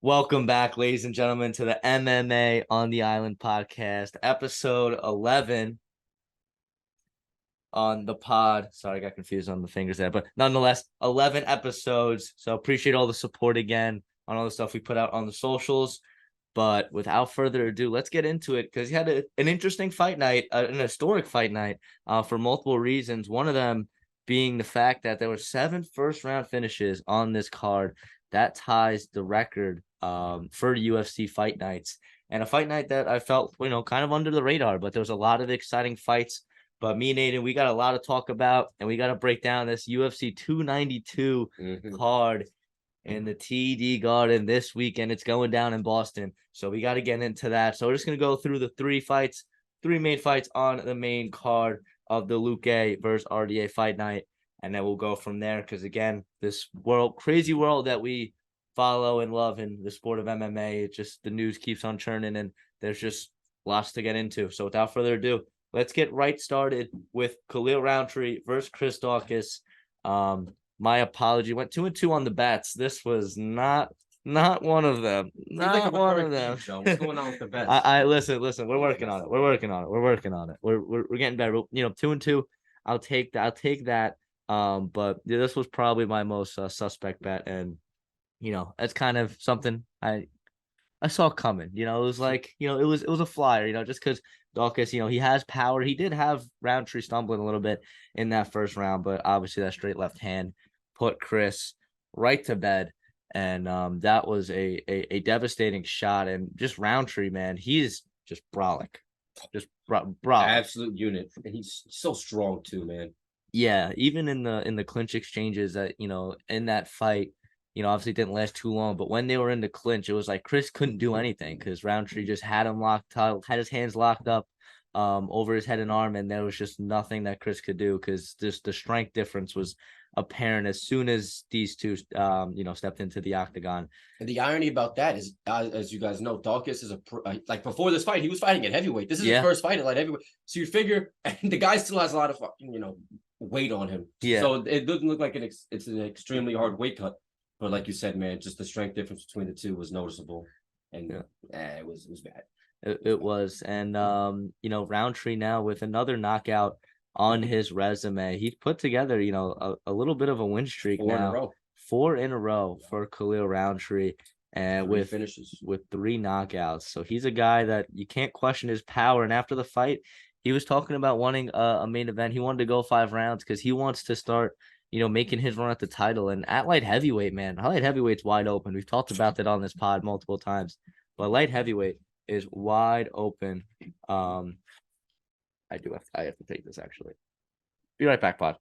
Welcome back, ladies and gentlemen, to the MMA on the Island podcast, episode 11 on the pod. Sorry, I got confused on the fingers there, but nonetheless, 11 episodes. So appreciate all the support again on all the stuff we put out on the socials. But without further ado, let's get into it because he had an interesting fight night, an historic fight night for multiple reasons. One of them being the fact that there were 7 first-round finishes on this card. That ties the record for UFC fight nights. And a fight night that I felt, kind of under the radar, but there was a lot of exciting fights. But me and Aiden, we got a lot to talk about, and we got to break down this UFC 292 card in the TD Garden this weekend. It's going down in Boston. So we got to get into that. So we're just going to go through the three main fights on the main card of the Luque versus RDA fight night. And then we'll go from there because, again, this crazy world that we follow and love in the sport of MMA, it just the news keeps on churning and there's just lots to get into. So without further ado, let's get right started with Khalil Rountree versus Chris Daukaus. My apology. Went 2-2 on the bets. This was not one of them. Not one of them. What's going on with the bets? I listen. We're working on it. We're getting better. 2-2. I'll take that. But this was probably my most suspect bet, and it's kind of something I saw coming. It was like it was a flyer. Just because Daukaus, he has power. He did have Roundtree stumbling a little bit in that first round, but obviously that straight left hand put Chris right to bed, and that was a devastating shot. And just Roundtree, man, he's just brolic, just brolic. Absolute unit, and he's so strong too, man. Yeah, even in the clinch exchanges that in that fight, obviously it didn't last too long, but when they were in the clinch, it was like Chris couldn't do anything because Roundtree just had him locked up, had his hands locked up over his head and arm, and there was just nothing that Chris could do because just the strength difference was apparent as soon as these two stepped into the octagon. And the irony about that is, as you guys know, Daukaus is like before this fight, he was fighting at heavyweight. This is his first fight at light heavyweight. So you figure, and the guy still has a lot of weight on him. Yeah. So it doesn't look like it's an extremely hard weight cut. But like you said, man, just the strength difference between the two was noticeable, and it was bad. It was, and Roundtree now with another knockout on his resume. He's put together, a little bit of a win streak now. 4 in a row for Khalil Roundtree, and with finishes with 3 knockouts. So he's a guy that you can't question his power. And after the fight, he was talking about wanting a main event. He wanted to go 5 rounds because he wants to start making his run at the title. And at light heavyweight, man, light heavyweight's wide open. We've talked about that on this pod multiple times, but light heavyweight is wide open. I have to take this actually. Be right back, pod.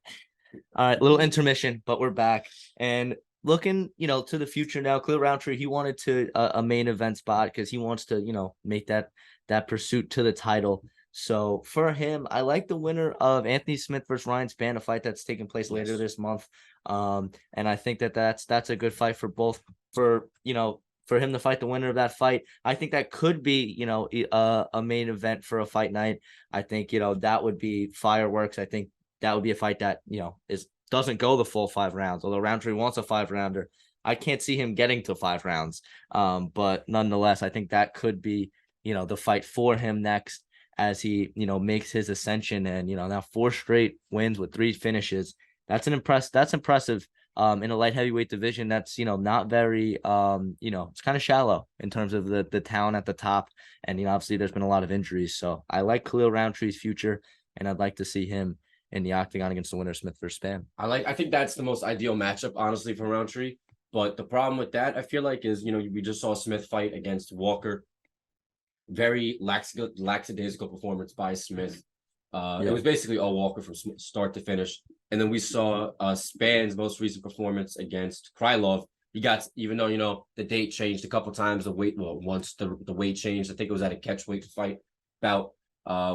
All right, little intermission, but we're back and looking, to the future now. Khalil Roundtree, he wanted to a main event spot because he wants to, make that pursuit to the title. So for him, I like the winner of Anthony Smith versus Ryan Spann, a fight that's taking place later this month. And I think that's a good fight for both. For him to fight the winner of that fight, I think that could be, a main event for a fight night. I think, that would be fireworks. I think that would be a fight that, doesn't go the full 5 rounds. Although Roundtree wants a 5-rounder, I can't see him getting to 5 rounds. But nonetheless, I think that could be, the fight for him next as he, makes his ascension and, now 4 straight wins with 3 finishes. That's impressive. In a light heavyweight division that's not very it's kind of shallow in terms of the talent at the top, and obviously there's been a lot of injuries. So I like Khalil Roundtree's future, and I'd like to see him in the octagon against the winner Smith versus Spann. I think that's the most ideal matchup, honestly, for Roundtree. But the problem with that, I feel like, is we just saw Smith fight against Walker. Very lackadaisical performance by Smith. It was basically all Walker from start to finish. And then we saw Spann's most recent performance against Krylov. He got, even though, the date changed a couple times, once the weight changed, I think it was at a catch weight fight bout.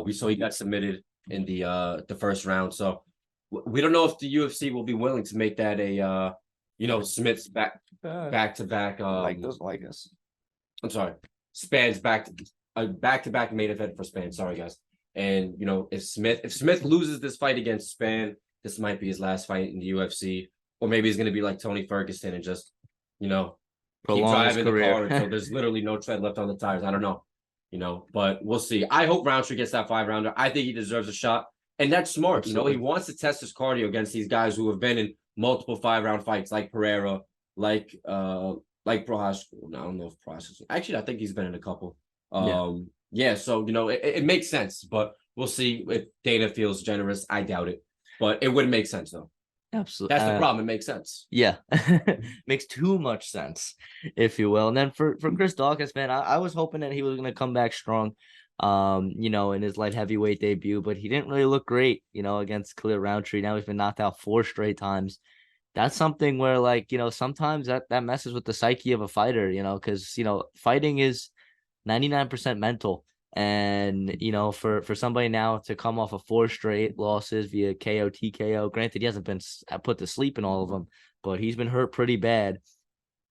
We saw he got submitted in the first round. So we don't know if the UFC will be willing to make that a, Smith's back to back. Like us. I'm sorry. Spann's back to back main event for Spann. Sorry, guys. And if Smith loses this fight against Spann, this might be his last fight in the UFC, or maybe he's going to be like Tony Ferguson and just keep Prolong his driving the car career. until there's literally no tread left on the tires. I don't know, but we'll see. I hope Roundtree gets that 5 rounder. I think he deserves a shot. And that's smart. Absolutely. He wants to test his cardio against these guys who have been in multiple 5 round fights, like Pereira, like Prohaska. I don't know if Prohaska. Actually, I think he's been in a couple. Yeah. Yeah. So it makes sense, but we'll see if Dana feels generous. I doubt it, but it would make sense though. Absolutely. That's the problem. It makes sense. Yeah. Makes too much sense, if you will. And then for Chris Dawkins, man, I was hoping that he was gonna come back strong, in his light heavyweight debut, but he didn't really look great, against Khalil Roundtree. Now he's been knocked out 4 straight times. That's something where, like, sometimes that messes with the psyche of a fighter, because fighting is 99% mental. And for somebody now to come off of 4 straight losses via KO, TKO, granted he hasn't been put to sleep in all of them, but he's been hurt pretty bad.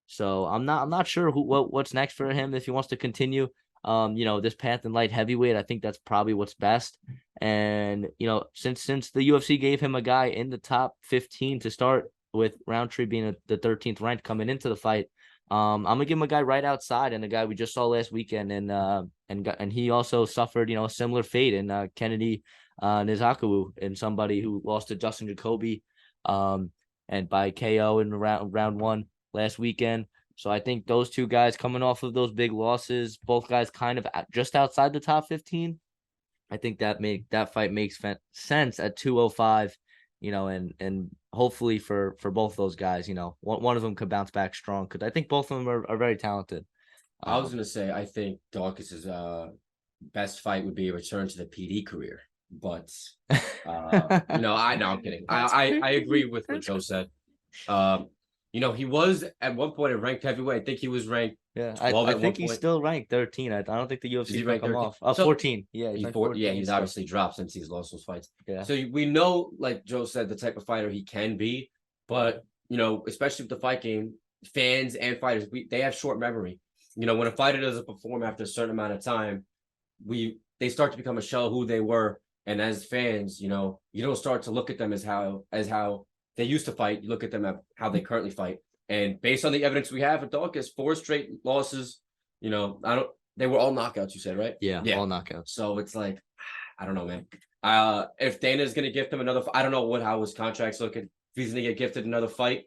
So I'm not sure what's next for him if he wants to continue this path in light heavyweight. I think that's probably what's best. And since the UFC gave him a guy in the top 15 to start with, Roundtree being the 13th ranked coming into the fight, I'm gonna give him a guy right outside, and a guy we just saw last weekend, and he also suffered a similar fate in Kennedy Nzechukwu, and somebody who lost to Justin Jacoby and by KO in round 1 last weekend. So I think those two guys coming off of those big losses, both guys kind of just outside the top 15. I think that fight makes sense at 205, and hopefully for both those guys, one of them could bounce back strong, because I think both of them are very talented. I was gonna say I think Dawkins' best fight would be a return to the PD career, but I'm kidding. I agree with what Joe said. He was at one point a ranked heavyweight. I think he was ranked 12 I at think one he's point. still ranked 13. I don't think the UFC ranked come 13? off. 14. Yeah, he's 14. Yeah, he's obviously dropped since he's lost those fights. Yeah. So we know, like Joe said, the type of fighter he can be, but especially with the fight game, fans and fighters, they have short memory. When a fighter doesn't perform after a certain amount of time, they start to become a shell of who they were. And as fans, you don't start to look at them as how they used to fight. You look at them at how they currently fight. And based on the evidence we have at Dawkins, 4 straight losses, they were all knockouts, you said, right? Yeah, all knockouts. So it's like, I don't know, man. If Dana's going to gift him another, I don't know how his contract's looking. If he's going to get gifted another fight,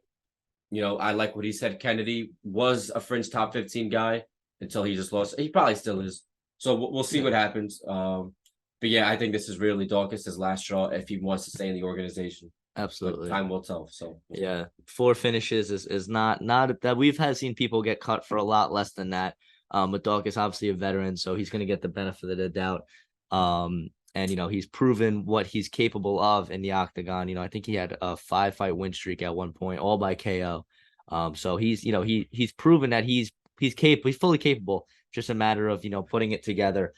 I like what he said. Kennedy was a fringe top 15 guy until he just lost. He probably still is. So we'll see what happens. But yeah, I think this is really Dawkins' last straw if he wants to stay in the organization. Absolutely. But time will tell. So yeah, 4 finishes is not that we've seen people get cut for a lot less than that. But Dawkins obviously a veteran, so he's going to get the benefit of the doubt. And he's proven what he's capable of in the octagon. I think he had a 5-fight win streak at one point, all by KO. So he's he's proven that he's fully capable. Just a matter of putting it together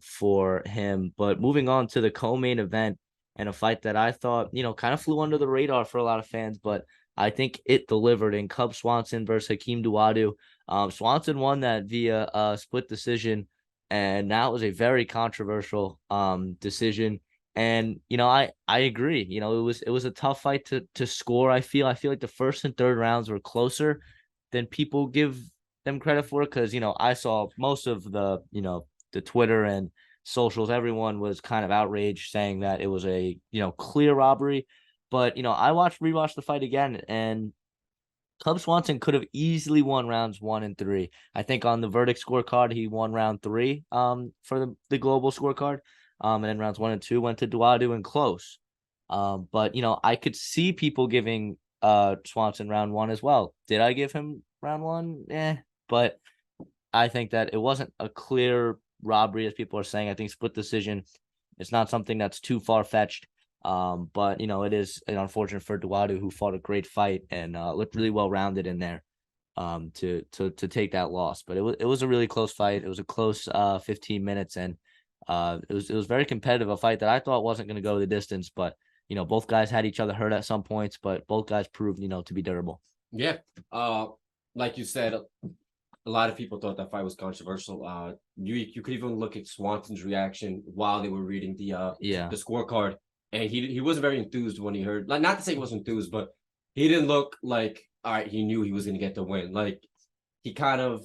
for him. But moving on to the co-main event, and a fight that I thought kind of flew under the radar for a lot of fans, but I think it delivered in Cub Swanson versus Hakeem Dawodu. Swanson won that via a split decision, and that was a very controversial decision. And I agree. It was a tough fight to score. I feel like the first and third rounds were closer than people give them credit for, because I saw most of the the Twitter and socials, everyone was kind of outraged, saying that it was a clear robbery. But I rewatched the fight again, and Cub Swanson could have easily won rounds 1 and 3. I think on the verdict scorecard he won round 3 for the global scorecard, and then rounds 1 and 2 went to Dawodu and close. But I could see people giving Swanson round 1 as well. Did I give him round 1? But I think that it wasn't a clear robbery as people are saying. I think split decision, it's not something that's too far-fetched. But it is unfortunate for Dawodu, who fought a great fight and looked really well-rounded in there to take that loss. But it was a really close fight. It was a close 15 minutes, and it was very competitive, a fight that I thought wasn't going to go the distance. But both guys had each other hurt at some points, but both guys proved to be durable. Yeah, like you said, a lot of people thought that fight was controversial. You could even look at Swanson's reaction while they were reading the scorecard, and he wasn't very enthused when he heard. Like, not to say he wasn't enthused, but he didn't look like, all right, he knew he was going to get the win. Like, he kind of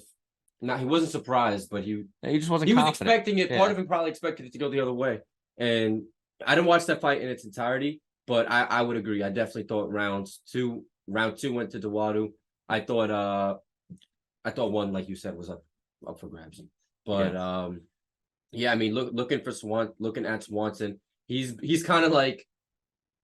he wasn't surprised, but He just wasn't he was confident. expecting it. Yeah. Part of him probably expected it to go the other way. And I didn't watch that fight in its entirety, but I would agree. I definitely thought round two went to Duwadu. I thought one, like you said, was up for grabs. But yeah, I mean, looking at Swanson, he's kind of like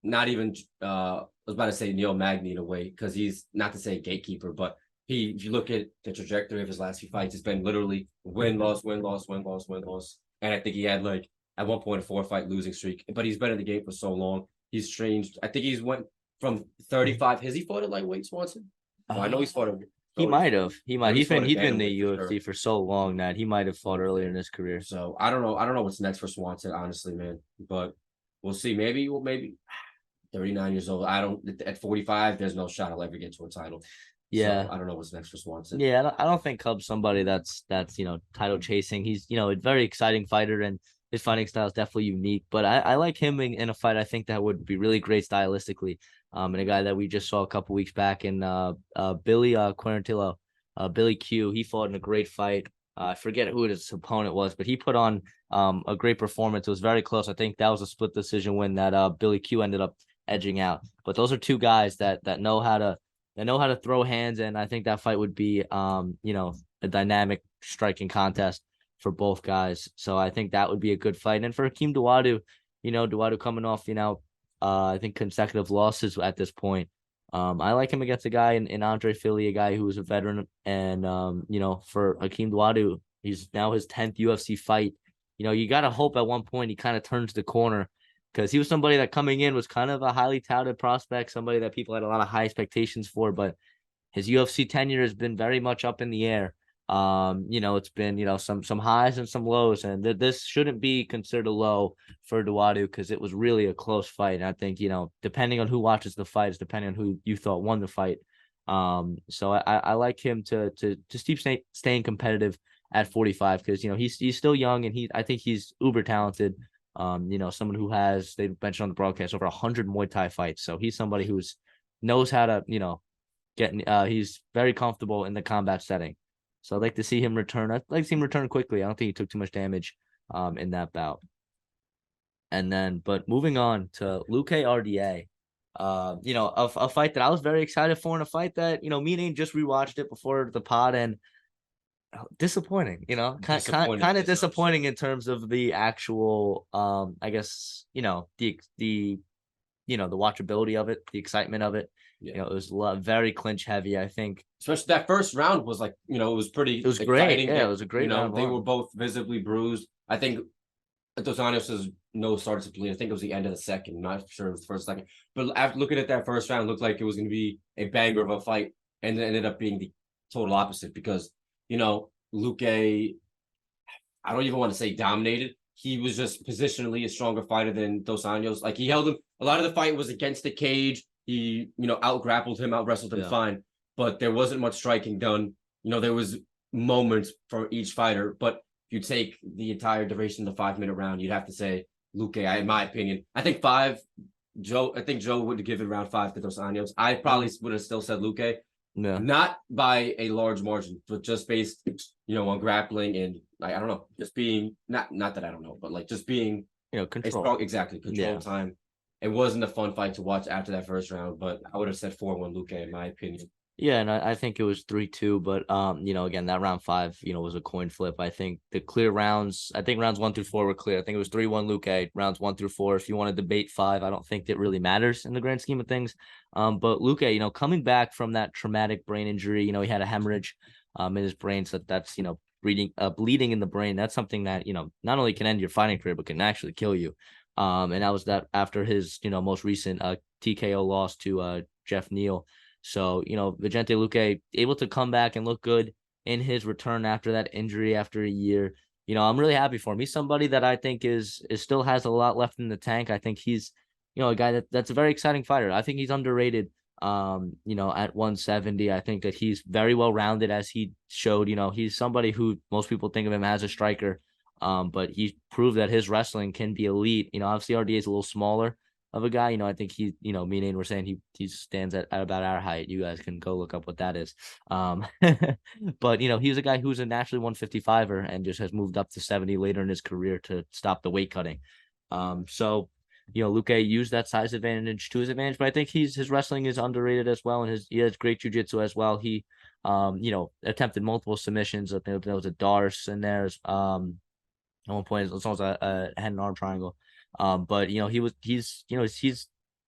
not even I was about to say Neil Magny in a way, because he's not to say gatekeeper, but if you look at the trajectory of his last few fights, it's been literally win, loss, win, loss, win, loss, win, loss. And I think he had like at one point a 4-fight losing streak, but he's been in the game for so long. He's changed. I think he's went from 35. Has he fought at lightweight, Swanson? Well, I know he's fought. He might have. He might. He's been in the UFC for for so long that he might have fought earlier in his career. So I don't know. I don't know what's next for Swanson, honestly, man. But we'll see. Maybe 39 years old. I don't at 45. There's no shot I'll ever get to a title. Yeah, so I don't know what's next for Swanson. Yeah, I don't think Cub's somebody that's title chasing. He's a very exciting fighter, and his fighting style is definitely unique. But I like him in a fight. I think that would be really great stylistically. And a guy that we just saw a couple weeks back in Billy Quarantillo, Billy Q. He fought in a great fight. I forget who his opponent was, but he put on a great performance. It was very close. I think that was a split decision win that Billy Q ended up edging out. But those are two guys that know how to throw hands, and I think that fight would be a dynamic striking contest for both guys. So I think that would be a good fight. And for Hakeem Dawodu, Dawodu coming off I think consecutive losses at this point. I like him against a guy in Andre Philly, a guy who was a veteran, and for Hakeem Dawodu, he's now his 10th UFC fight. You got to hope at one point he kind of turns the corner, because he was somebody that coming in was kind of a highly touted prospect, somebody that people had a lot of high expectations for, but his UFC tenure has been very much up in the air. It's been, some highs and some lows, and this shouldn't be considered a low for Dawodu, because it was really a close fight. And I think, depending on who watches the fights, depending on who you thought won the fight. So I like him to keep staying competitive at 45, because, he's still young, and I think he's uber talented. Someone who has, they mentioned on the broadcast, over 100 Muay Thai fights. So he's somebody who's knows how to, he's very comfortable in the combat setting. So I'd like to see him return. I'd like to see him return quickly. I don't think he took too much damage in that bout. And then, but moving on to Luque RDA, a fight that I was very excited for, and a fight that, me and Aiden just rewatched it before the pod, and disappointing, kind of disappointing in terms of the actual, I guess, the watchability of it, the excitement of it. Yeah. It was very clinch heavy, I think. Especially that first round was like, it was pretty. It was exciting. Great. Yeah, it was a great round. They were both visibly bruised. I think Dos Anjos' nose started to bleed. I think it was the end of the second. I'm not sure it was the first second. But after looking at that first round, it looked like it was going to be a banger of a fight, and it ended up being the total opposite, because, Luque, I don't even want to say dominated. He was just positionally a stronger fighter than Dos Anjos. Like, he held him. A lot of the fight was against the cage. He, out-grappled him, out-wrestled him fine. But there wasn't much striking done. There was moments for each fighter. But if you take the entire duration of the 5-minute round, you'd have to say Luque, in my opinion. I think Joe would give it around 5 to Dos Anjos. I probably would have still said Luque. Yeah. Not by a large margin, but just based, on grappling and, like, I don't know, just being not that I don't know, but like just being control. Control time. It wasn't a fun fight to watch after that first round, but I would have said 4-1 Luque, in my opinion. Yeah, and I think it was 3-2, but again, that round 5, was a coin flip. I think the clear rounds, rounds 1 through 4 were clear. I think it was 3-1 Luque, rounds 1 through 4. If you want to debate 5, I don't think it really matters in the grand scheme of things. But Luque, coming back from that traumatic brain injury, he had a hemorrhage in his brain, so that's bleeding in the brain. That's something that not only can end your fighting career, but can actually kill you. And that was that after his most recent TKO loss to Jeff Neal. So, Vicente Luque able to come back and look good in his return after that injury after a year. I'm really happy for him. He's somebody that I think is still has a lot left in the tank. I think he's, a guy that's a very exciting fighter. I think he's underrated, at 170. I think that he's very well rounded, as he showed. He's somebody who most people think of him as a striker, but he proved that his wrestling can be elite. Obviously RDA is a little smaller, of a guy. I think he, me and Aiden were saying he stands at about our height. You guys can go look up what that is. But he was a guy who was a naturally 155er and just has moved up to 70 later in his career to stop the weight cutting. So Luque used that size advantage to his advantage, but I think his wrestling is underrated as well, and he has great jiu-jitsu as well. He attempted multiple submissions. I think there was a Darce in there. At one point, it's almost a head and arm triangle. But he's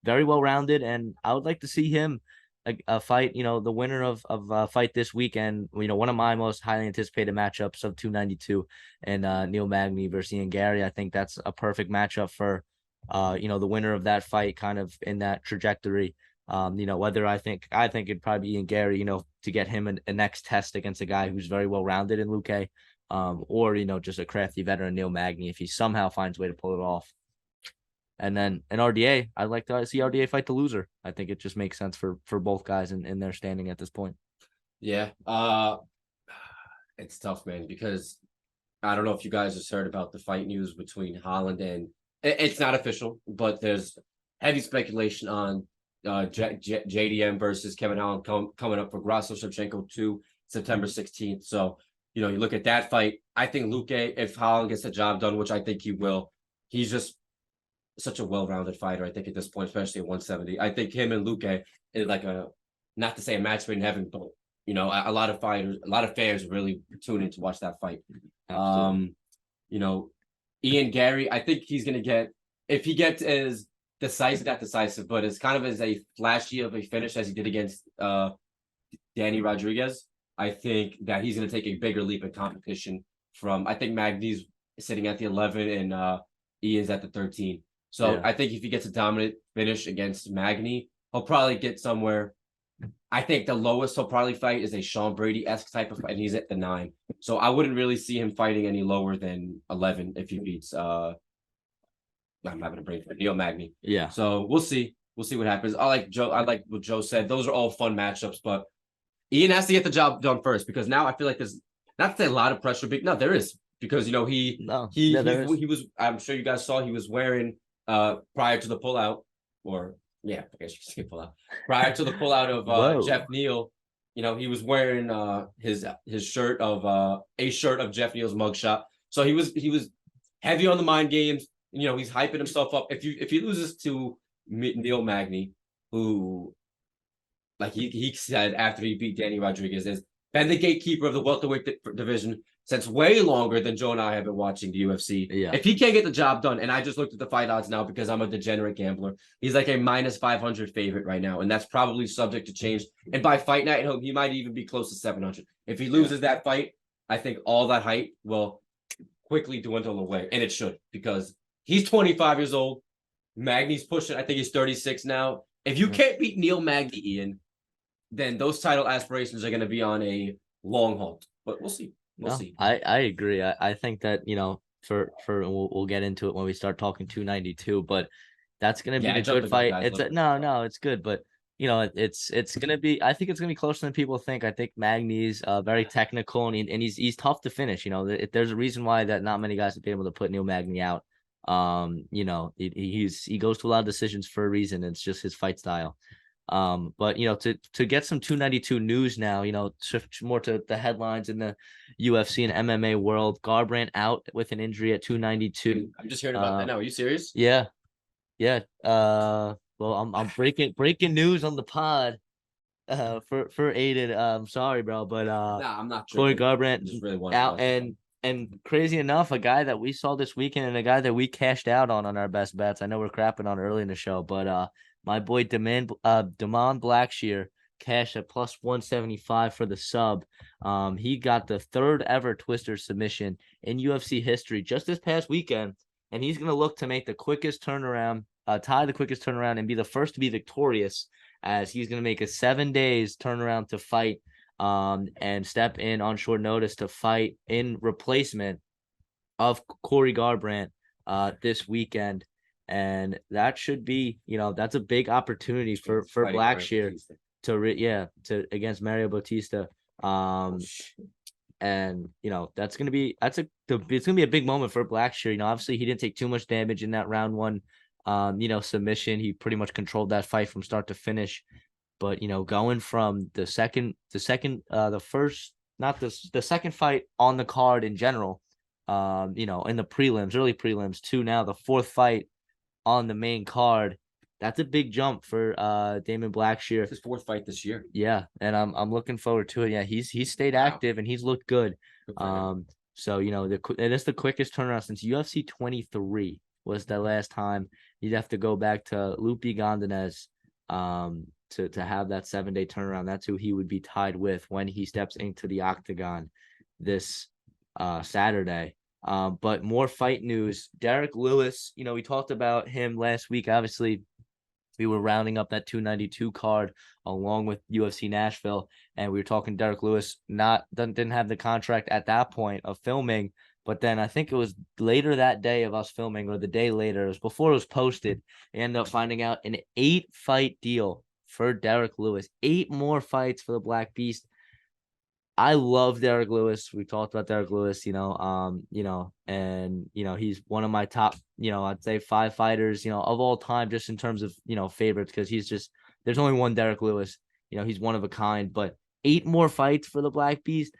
very well rounded, and I would like to see him a fight. The winner of a fight this weekend. One of my most highly anticipated matchups of 292 and Neil Magny versus Ian Gary. I think that's a perfect matchup for the winner of that fight, kind of in that trajectory. Whether I think it'd probably be Ian Gary, to get him a next test against a guy who's very well rounded in Luque. Or just a crafty veteran Neil Magny if he somehow finds a way to pull it off. And then an RDA, I'd like to see RDA fight the loser. I think it just makes sense for both guys in their standing at this point. Yeah, it's tough, man, because I don't know if you guys just heard about the fight news between Holland and it's not official, but there's heavy speculation on JDM versus Kevin Holland coming up for Grasso Shevchenko 2 September 16th. So you look at that fight. I think Luque, if Holland gets the job done, which I think he will, he's just such a well-rounded fighter. I think at this point, especially at 170, I think him and Luque is like not to say a match made in heaven, but a lot of fans really tune in to watch that fight. Absolutely. Ian Gary, I think he's gonna get, if he gets as decisive, not decisive, but as kind of as a flashy of a finish as he did against Danny Rodriguez. I think that he's going to take a bigger leap in competition I think Magny's sitting at the 11 and Ian's at the 13. So yeah. I think if he gets a dominant finish against Magny, he'll probably get somewhere. I think the lowest he'll probably fight is a Sean Brady-esque type of fight, and he's at the 9. So I wouldn't really see him fighting any lower than 11 if he beats I'm having a brain for Neil Magny. Yeah. So we'll see. We'll see what happens. I like what Joe said. Those are all fun matchups, but Ian has to get the job done first, because now I feel like there's not to say a lot of pressure, but no, there is, because he was, I'm sure you guys saw, he was wearing prior to the pullout, or yeah, I guess you could say pullout, prior to the pullout of Jeff Neal, he was wearing his shirt of a shirt of Jeff Neal's mugshot. So he was heavy on the mind games. He's hyping himself up. If he loses to Neil Magny, who, like he said after he beat Danny Rodriguez, has been the gatekeeper of the welterweight division since way longer than Joe and I have been watching the UFC. Yeah. If he can't get the job done, and I just looked at the fight odds now because I'm a degenerate gambler, he's like a -500 favorite right now, and that's probably subject to change. And by fight night, he might even be close to 700. If he loses that fight, I think all that hype will quickly dwindle away, and it should, because he's 25 years old. Magny's pushing, I think he's 36 now. If you can't beat Neil Magny, Ian, then those title aspirations are going to be on a long halt. But we'll see. We'll see. I agree. I think that we'll get into it when we start talking 292, but that's going to be a good fight. It's good, but it's going to be. I think it's going to be closer than people think. I think Magny's very technical, and he's tough to finish. There's a reason why that not many guys have been able to put Neil Magny out. He goes to a lot of decisions for a reason. It's just his fight style. But to get some 292 news now, shift more to the headlines in the UFC and MMA world. Garbrandt out with an injury at 292. I'm just hearing about that now. Are you serious? Yeah. Well, I'm breaking news on the pod. For Aiden. Sorry, bro, but nah, I'm not. Corey Garbrandt just really out, and crazy enough, a guy that we saw this weekend and a guy that we cashed out on our best bets. I know we're crapping on early in the show, but my boy Damon Blackshear cashed at +175 for the sub. He got the 3rd ever twister submission in UFC history just this past weekend, and he's gonna look to make the quickest turnaround, tie the quickest turnaround, and be the first to be victorious, as he's gonna make a 7 days turnaround to fight, and step in on short notice to fight in replacement of Corey Garbrandt this weekend. And that should be, that's a big opportunity for Blackshear to against Mario Bautista. And it's gonna be a big moment for Blackshear. Obviously he didn't take too much damage in that round 1 submission. He pretty much controlled that fight from start to finish. But going from the second fight on the card in general, in the prelims, early prelims, to now the fourth fight on the main card. That's a big jump for Damon Blackshear. It's his fourth fight this year. Yeah, and I'm looking forward to it. Yeah, he's stayed active and he's looked good. So it is the quickest turnaround since UFC 23 was the last time. You'd have to go back to Lupi Gondanez to have that 7-day turnaround. That's who he would be tied with when he steps into the octagon this Saturday. But more fight news. Derek Lewis, we talked about him last week. Obviously, we were rounding up that 292 card along with UFC Nashville, and we were talking Derek Lewis didn't have the contract at that point of filming. But then I think it was later that day of us filming, or the day later, it was before it was posted, we ended up finding out an 8-fight deal for Derek Lewis. 8 more fights for the Black Beast. I love Derek Lewis. We talked about Derek Lewis, and he's one of my top, I'd say 5 fighters, of all time, just in terms of, favorites, because there's only one Derek Lewis. He's one of a kind. But 8 more fights for the Black Beast.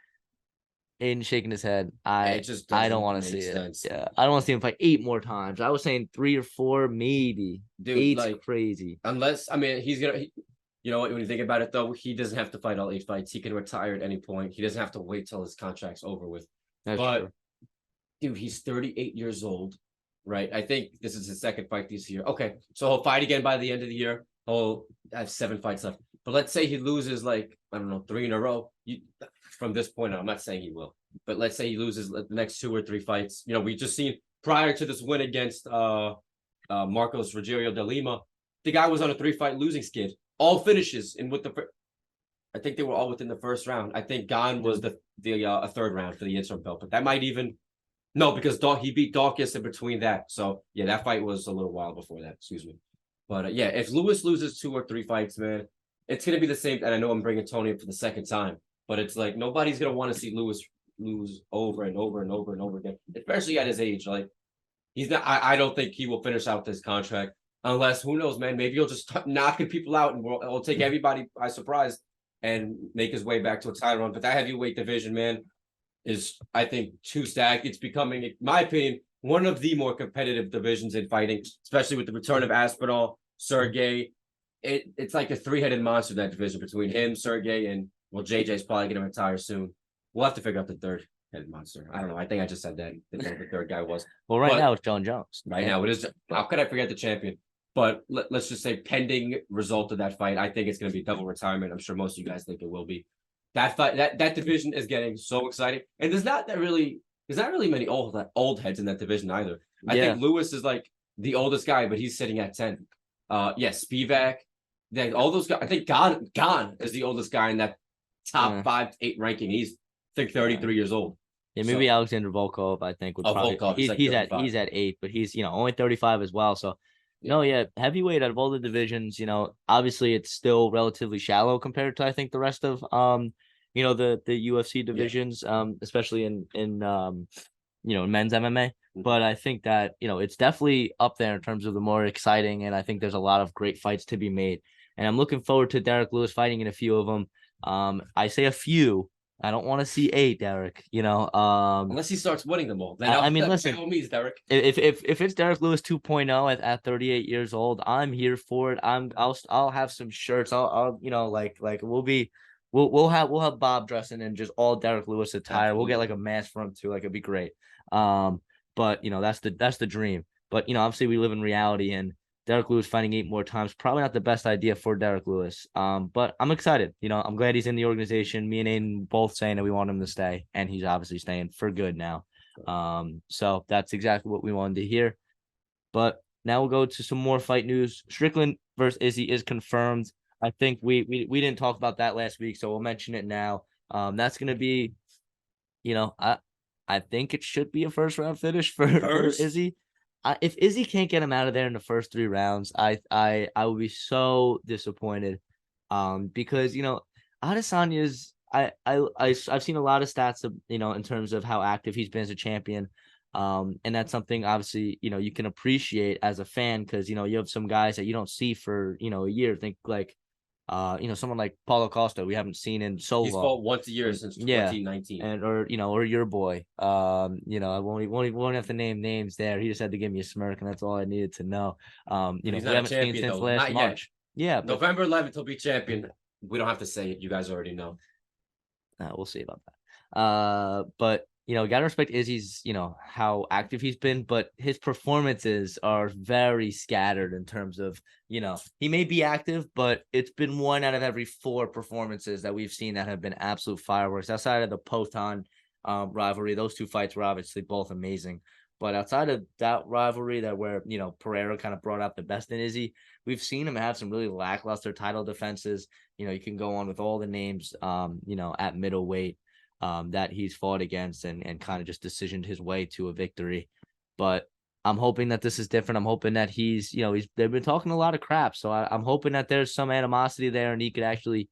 Aiden shaking his head. I don't want to see it. Yeah, I don't want to see him fight 8 more times. I was saying 3 or 4, maybe. Dude, 8's crazy. Unless, he's gonna. You know what? When you think about it, though, he doesn't have to fight all 8 fights. He can retire at any point. He doesn't have to wait till his contract's over with. That's true. Dude, he's 38 years old, right? I think this is his 2nd fight this year. Okay, so he'll fight again by the end of the year. He'll have 7 fights left. But let's say he loses 3 in a row. From this point on, I'm not saying he will, but let's say he loses the next 2 or 3 fights. We just seen prior to this win against Marcos Rogerio de Lima, the guy was on a 3-fight losing skid. All finishes I think they were all within the first round. I think Gane was a 3rd round for the interim belt, but that might because he beat Dawkins in between that. So yeah, that fight was a little while before that. Excuse me, but yeah, if Lewis loses 2 or 3 fights, man, it's gonna be the same. And I know I'm bringing Tony up for the 2nd time, but it's like nobody's gonna want to see Lewis lose over and over and over and over again, especially at his age. Like he's not. I don't think he will finish out this contract. Unless, who knows, man, maybe he'll just start knocking people out and we'll take everybody by surprise and make his way back to a title run. But that heavyweight division, man, is, I think, too stacked. It's becoming, in my opinion, one of the more competitive divisions in fighting, especially with the return of Aspinall, Sergey. It's like a 3-headed monster, that division, between him, Sergey, and, JJ's probably going to retire soon. We'll have to figure out the 3rd-headed monster. I don't know. I think I just said that. The 3rd guy was. Well, now it's John Jones. Right now it is. How could I forget the champion? But let's just say, pending result of that fight, I think it's going to be double retirement. I'm sure most of you guys think it will be. That fight, that division is getting so exciting, and there's not really many old heads in that division either. I think Lewis is like the oldest guy, but he's sitting at 10. Spivak, all those guys. I think Gane is the oldest guy in that top 5 to 8 ranking. He's, I think, 33 years old. Yeah, maybe Alexander Volkov, I think, would probably. Volkov, he's at 8, but he's only 35 as well. So. Heavyweight out of all the divisions, obviously it's still relatively shallow compared to, I think, the rest of the UFC divisions, especially in men's MMA. But I think that it's definitely up there in terms of the more exciting, and I think there's a lot of great fights to be made. And I'm looking forward to Derek Lewis fighting in a few of them. I say a few. I don't want to see 8, Derek. Unless he starts winning them all. Then listen, by all means, Derek. If it's Derek Lewis 2.0 at 38 years old, I'm here for it. I'll have some shirts. I'll we'll have Bob dressing in just all Derek Lewis attire. Absolutely. We'll get like a mask for him too. Like, it'd be great. But that's the dream. But obviously we live in reality, and Derek Lewis fighting 8 more times, probably not the best idea for Derek Lewis. But I'm excited. I'm glad he's in the organization. Me and Aiden both saying that we want him to stay, and he's obviously staying for good now. So that's exactly what we wanted to hear. But now we'll go to some more fight news. Strickland versus Izzy is confirmed. I think we didn't talk about that last week, so we'll mention it now. That's going to be, I think it should be a 1st-round finish for Izzy. If Izzy can't get him out of there in the first 3 rounds, I would be so disappointed. Because Adesanya's I've seen a lot of stats of, in terms of how active he's been as a champion. And that's something obviously, you can appreciate as a fan because, you have some guys that you don't see for, a year. Think like, someone like Paulo Costa, we haven't seen in so He's long. fought once a year And since yeah, 2019. and or your boy. I won't have to name names there. He just had to give me a smirk, and that's all I needed to know. But he's We not a haven't seen champion since though. last Not yet. March. Yeah, but November 11th he'll be champion. We don't have to say it. You guys already know. we'll see about that. But gotta respect Izzy's, how active he's been, but his performances are very scattered in terms of, he may be active, but it's been 1 out of every 4 performances that we've seen that have been absolute fireworks. Outside of the Poton rivalry, those 2 fights were obviously both amazing. But outside of that rivalry, that where Pereira kind of brought out the best in Izzy, we've seen him have some really lackluster title defenses. You can go on with all the names, at middleweight that he's fought against and kind of just decisioned his way to a victory. But I'm hoping that this is different. I'm hoping that they've been talking a lot of crap. So I'm hoping that there's some animosity there and he could actually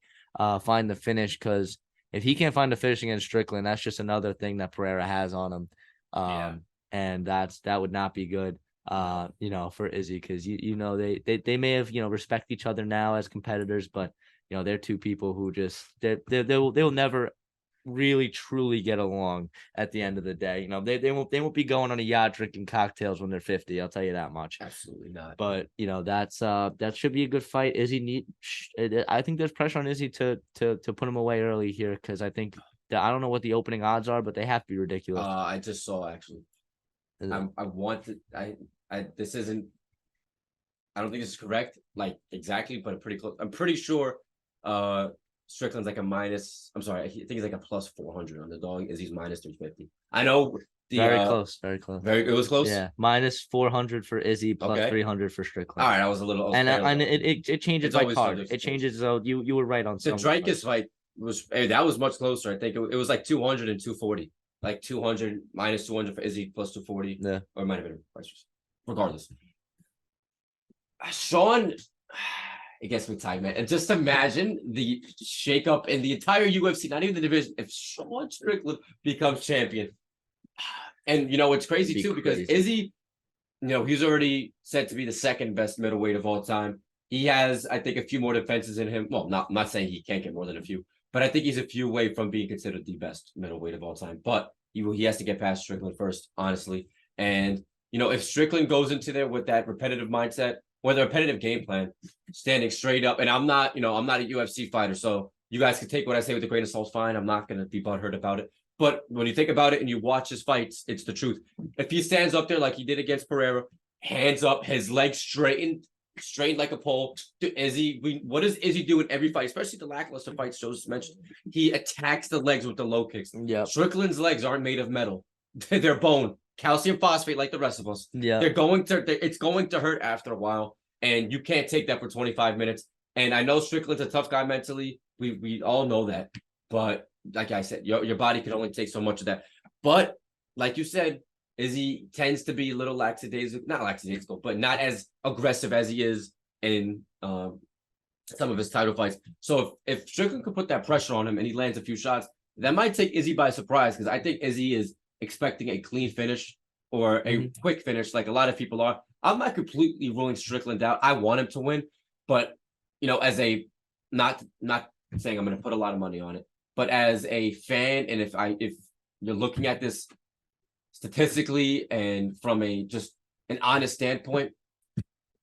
find the finish, because if he can't find the finish against Strickland, that's just another thing that Pereira has on him. Yeah. And that would not be good. For Izzy, because they may have respect each other now as competitors, but they're 2 people who just they'll never really truly get along at the end of the day. They won't be going on a yacht drinking cocktails when they're 50. I'll tell you that much. Absolutely not. But that should be a good fight. I think there's pressure on Izzy to put him away early here, because I think that, I don't know what the opening odds are, but they have to be ridiculous. I just saw actually. This isn't, I don't think this is correct, like exactly, but pretty close. I'm pretty sure Strickland's like a minus. I'm sorry, I think he's like a plus 400 on the dog. Izzy's minus 350. I know very close, very close. It was close. Yeah, minus 400 for Izzy, plus 300 for Strickland. All right, I was a little. And it changes by card. It changes. So you were right on. The Dreykus fight that was much closer. I think it was like 200 and 240. Like 200 minus 200 for Izzy, plus 240. Yeah, or it might have been regardless. Sean, it gets me tight, man. And just imagine the shakeup in the entire UFC, not even the division, if Sean Strickland becomes champion. And it's crazy too, because Izzy, he's already said to be the 2nd best middleweight of all time. He has, I think, a few more defenses in him. Well, I'm not saying he can't get more than a few, but I think he's a few away from being considered the best middleweight of all time. But he has to get past Strickland first, honestly. And if Strickland goes into there with that repetitive mindset, or the repetitive game plan, standing straight up, and I'm not a UFC fighter, so you guys can take what I say with a grain of salt. Fine, I'm not going to be butthurt about it. But when you think about it and you watch his fights, it's the truth. If he stands up there like he did against Pereira, hands up, his legs straightened like a pole to Izzy. What does Izzy do in every fight, especially the lackluster fights Joe just mentioned? He attacks the legs with the low kicks. Yeah. Strickland's legs aren't made of metal. They're bone. Calcium phosphate, like the rest of us. Yeah. It's going to hurt after a while, and you can't take that for 25 minutes. And I know Strickland's a tough guy mentally. We all know that. But like I said, your body can only take so much of that. But like you said, Izzy tends to be a little lackadaisical, but not as aggressive as he is in some of his title fights. So if Strickland could put that pressure on him and he lands a few shots, that might take Izzy by surprise, because I think Izzy is expecting a clean finish or a quick finish, like a lot of people are. I'm not completely ruling Strickland out. I want him to win, but as a not saying I'm going to put a lot of money on it, but as a fan, and if you're looking at this statistically and from just an honest standpoint,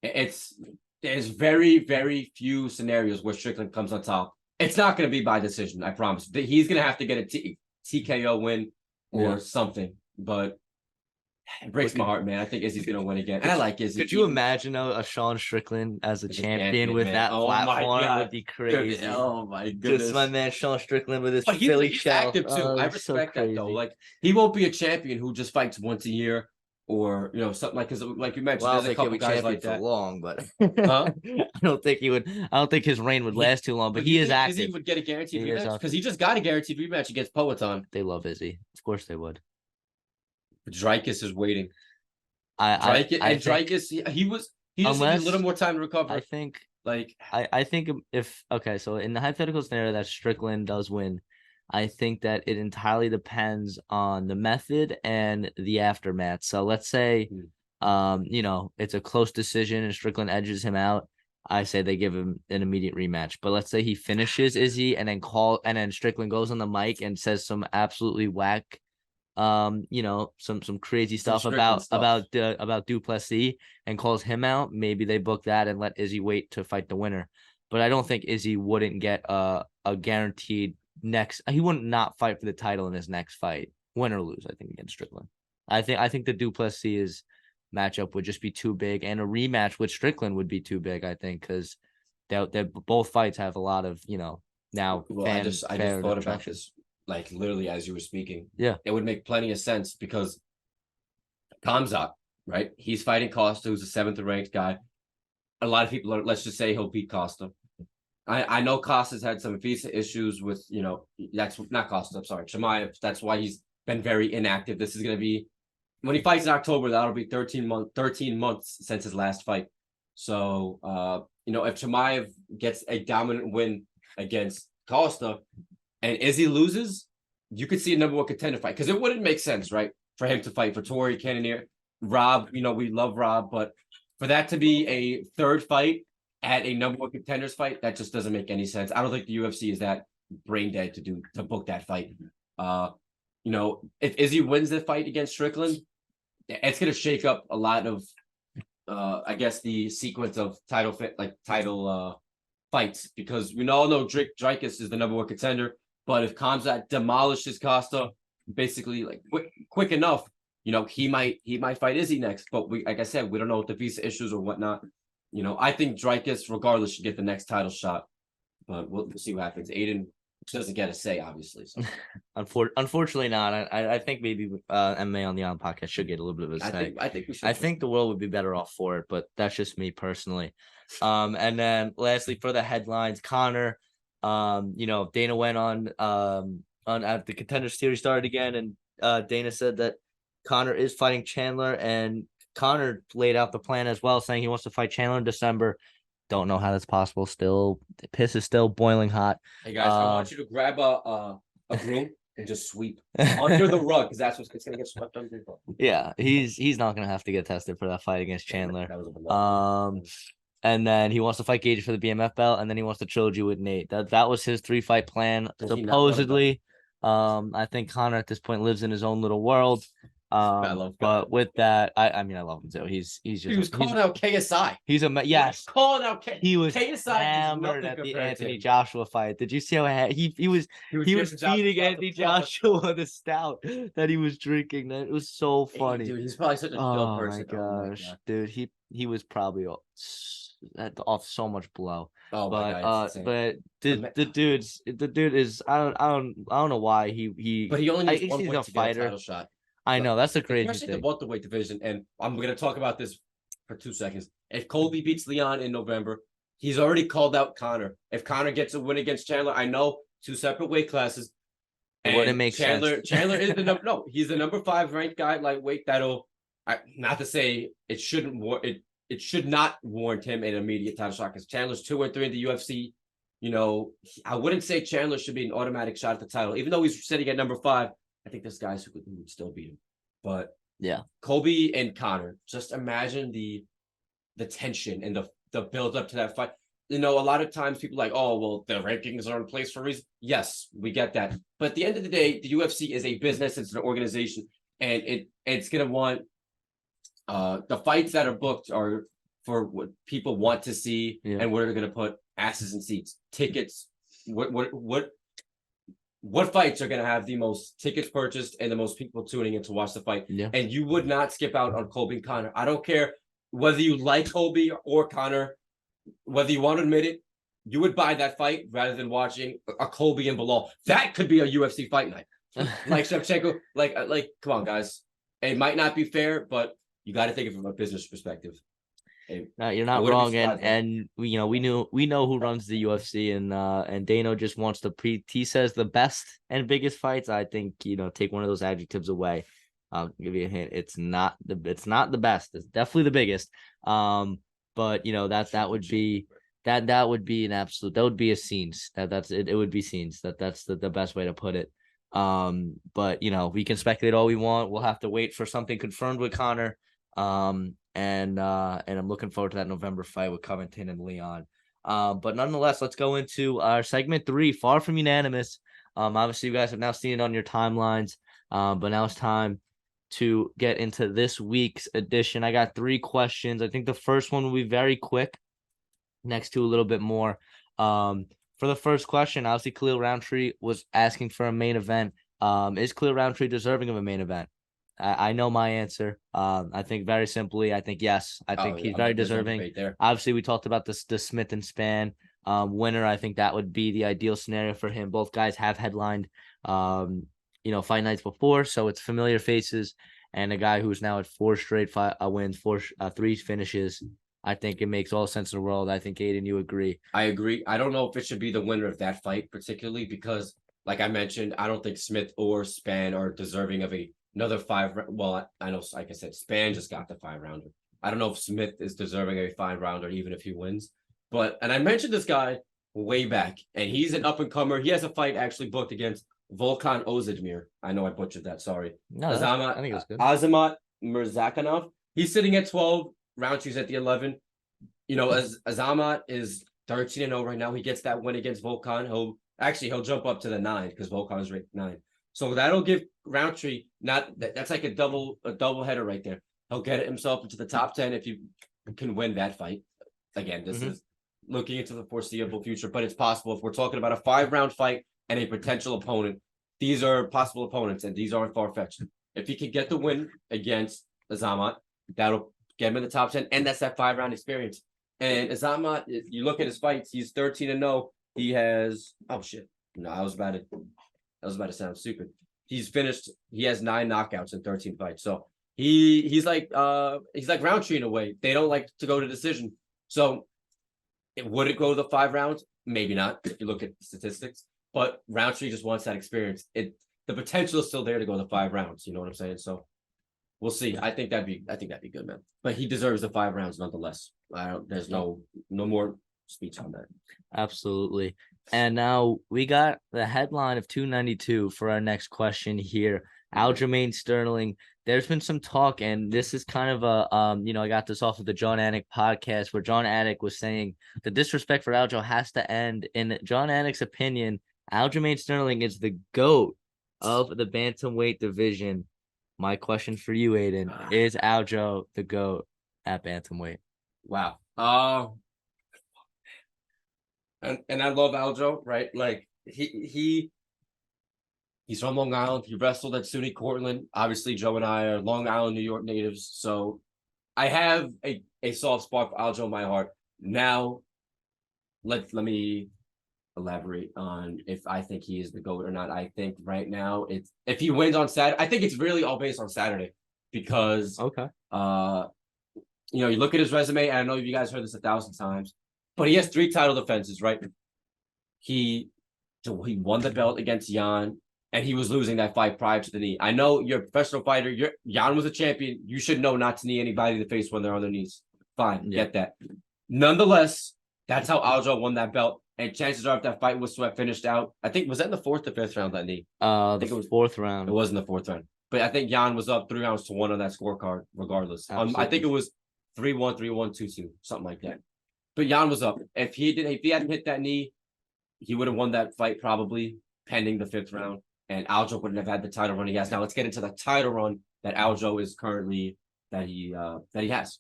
there's very, very few scenarios where Strickland comes on top. It's not going to be by decision, I promise. He's going to have to get a TKO win or something, but it breaks my heart, man. I think Izzy's going to win again. And I like Izzy. Could you imagine a Sean Strickland as a champion with that platform? Would be crazy. Oh my goodness. Just my man Sean Strickland with his Philly shell. Active too. I respect that though. Like, he won't be a champion who just fights once a year, or something like, because like you mentioned, there's a couple guys like that. Long, but huh? I don't think he would. I don't think his reign would last too long. But he is active. Izzy would get a guaranteed rematch, because he just got a guaranteed rematch against Poetan. They love Izzy. Of course they would. Dreykus is waiting. Dreykus, he just needs a little more time to recover. I think. Like, I think so in the hypothetical scenario that Strickland does win, I think that it entirely depends on the method and the aftermath. So let's say, it's a close decision and Strickland edges him out. I say they give him an immediate rematch. But let's say he finishes Izzy and then Strickland goes on the mic and says some absolutely whack, some crazy Some stuff Strickland stuff. about Duplessis and calls him out. Maybe they book that and let Izzy wait to fight the winner. But I don't think Izzy wouldn't get a guaranteed next. He wouldn't not fight for the title in his next fight, win or lose. I think against Strickland. I think the Duplessis matchup would just be too big, and a rematch with Strickland would be too big. I think because they both fights have a lot of now Well, I just fan thought about attraction. this like literally as you were speaking. Yeah, It would make plenty of sense because Kamzat, right? He's fighting Costa, who's a seventh ranked guy. A lot of people are, let's just say he'll beat Costa. I know Costa's had some visa issues with, that's not Costa, I'm sorry, Chimaev. That's why he's been very inactive. This is going to be, when he fights in October, that'll be 13 months since his last fight. So, if Chimaev gets a dominant win against Costa and Izzy loses, you could see a number one contender fight because it wouldn't make sense, right, for him to fight Vettori, Cannonier, Rob. We love Rob, but for that to be a third fight at a number one contenders fight, that just doesn't make any sense. I don't think the UFC is that brain dead to book that fight. If Izzy wins the fight against Strickland, it's going to shake up a lot of, I guess, the sequence of title fights because we all know Dricus is the number one contender. But if Khamzat demolishes Costa, basically like quick enough, he might fight Izzy next. But like I said, we don't know what the visa issues or whatnot. I think Dricus, regardless, should get the next title shot. But we'll see what happens. Aiden doesn't get a say, obviously. So Unfortunately not. I think maybe MMA on the Island podcast should get a little bit of a say. I think we should. I think the world would be better off for it, but that's just me personally. And then lastly for the headlines, Connor, Dana went on the Contender Series started again, and Dana said that Connor is fighting Chandler, and Connor laid out the plan as well, saying he wants to fight Chandler in December. Don't know how that's possible. Still, the piss is still boiling hot. Hey guys, I want you to grab a broom and just sweep under the rug because that's what's gonna get swept under. Yeah, he's not gonna have to get tested for that fight against Chandler. That was And then he wants to fight Gage for the BMF belt, and then he wants to trilogy with Nate. That was his 3-fight plan, Does he not want to go? supposedly. I think Connor at this point lives in his own little world. I love But Connor. with that, I mean I love him too. He's He just was calling out KSI. he's a He yes. was calling out He was KSI is hammered nothing at the compared to Anthony him. Joshua fight. Did you see how he was feeding Anthony Joshua the stout that he was drinking? That it was so funny. Dude, he's probably such a chill Oh person. my gosh, dude, he was probably off so much blow. Oh my But god, it's insane. but the dude is I don't know why he But he only needs he's one a win to get a fighter. title shot. I know that's the crazy Especially the thing. welterweight division. And I'm gonna talk about this for 2 seconds. If Colby beats Leon in November, he's already called out Connor. If Connor gets a win against Chandler, I know 2 separent weight classes. It wouldn't make Chandler sense. Chandler is the number no, he's the number 5 ranked guy lightweight. Not to say it should not warrant him an immediate title shot because Chandler's 2-3 in the UFC. I wouldn't say Chandler should be an automatic shot at the title, even though he's sitting at number 5. I think there's guys who would still beat him. But Yeah. Colby and Connor, just imagine the tension and the build up to that fight. A lot of times people are like, oh, well, the rankings are in place for a reason. Yes, we get that. But at the end of the day, the UFC is a business, it's an organization, and it's gonna want the fights that are booked are for what people want to see and what are gonna put asses in seats, tickets, what fights are going to have the most tickets purchased and the most people tuning in to watch the fight. Yeah. And you would not skip out on Colby and Connor. I don't care whether you like Colby or Connor, whether you want to admit it, you would buy that fight rather than watching a Colby and Bilal. That could be a UFC fight night. Like Shevchenko, like, come on, guys. It might not be fair, but you got to think of it from a business perspective. No, you're not wrong, and we know who runs the UFC, and Dano just wants to he says the best and biggest fights. I think take one of those adjectives away. I'll give you a hint. It's not the best. It's definitely the biggest. But that would be That would be that would be a scenes. That's it. It would be scenes. That's the best way to put it. But we can speculate all we want. We'll have to wait for something confirmed with Connor. And I'm looking forward to that November fight with Covington and Leon. But nonetheless, let's go into our segment 3, far from unanimous. Obviously you guys have now seen it on your timelines. But now it's time to get into this week's edition. I got 3 questions. I think the first one will be very quick. Next to a little bit more. For the first question, obviously Khalil Roundtree was asking for a main event. Is Khalil Roundtree deserving of a main event? I know my answer. I think very simply, I think yes. I think he's very deserving. Obviously, we talked about the Smith and Spann winner. I think that would be the ideal scenario for him. Both guys have headlined, fight nights before, so it's familiar faces. And a guy who's now at 4 straight wins, 3 finishes. I think it makes all sense in the world. I think, Aiden, you agree. I agree. I don't know if it should be the winner of that fight, particularly because, like I mentioned, I don't think Smith or Spann are deserving of another 5. Well, I know, like I said, Spann just got the 5-rounder. I don't know if Smith is deserving of a 5-rounder, even if he wins. And I mentioned this guy way back, and he's an up-and-comer. He has a fight actually booked against Volkan Ozdemir. I know I butchered that. Sorry. No, I think it was good. Azamat Mirzakhanov. He's sitting at 12. Roundtree's at the 11. As Azamat is 13-0 right now, he gets that win against Volkan. He'll jump up to the 9 because Volkan is ranked 9. So that'll give Roundtree that's like a double header right there. He'll get himself into the top 10 if you can win that fight. Again, this is looking into the foreseeable future, but it's possible if we're talking about a 5-round fight and a potential opponent. These are possible opponents, and these aren't far-fetched. If he can get the win against Azamat, that'll get him in the top 10, and that's that 5-round experience. And Azamat, if you look at his fights, he's 13-0. He has No, I was about to sound stupid. He has 9 knockouts in 13 fights. So he's like Roundtree in a way. They don't like to go to decision. So would it go to the 5 rounds? Maybe not, if you look at the statistics. But Roundtree just wants that experience. The potential is still there to go to 5 rounds. You know what I'm saying? So we'll see. I think that'd be good, man. But he deserves the 5 rounds nonetheless. There's no more speech on that. Absolutely. And now we got the headline of 292 for our next question here. Aljamain Sterling. There's been some talk, and this is kind of I got this off of the John Anik podcast where John Anik was saying the disrespect for Aljo has to end. In John Anik's opinion, Aljamain Sterling is the GOAT of the bantamweight division. My question for you, Aiden, is Aljo the GOAT at bantamweight? Wow. And I love Aljo, right? Like he's from Long Island. He wrestled at SUNY Cortland. Obviously, Joe and I are Long Island, New York natives. So I have a soft spot for Aljo in my heart. Now, let me elaborate on if I think he is the GOAT or not. I think right now if he wins on Saturday, I think it's really all based on Saturday because you look at his resume, and I know you guys heard this 1,000 times, but he has 3 title defenses, right? He won the belt against Jan, and he was losing that fight prior to the knee. I know you're a professional fighter. Jan was a champion. You should know not to knee anybody in the face when they're on their knees. Fine, get that. Nonetheless, that's how Aljo won that belt. And chances are, if that fight was to have finished out, I think, was that in the 4th or 5th round, that knee? I think it was 4th round. It was in the 4th round. But I think Jan was up 3-1 on that scorecard, regardless. I think it was 3-1, 3-1, 2-2, something like that. But Jan was up. If he hadn't hit that knee, he would have won that fight probably, pending the 5th round. And Aljo wouldn't have had the title run he has now. Let's get into the title run that Aljo is currently that he has.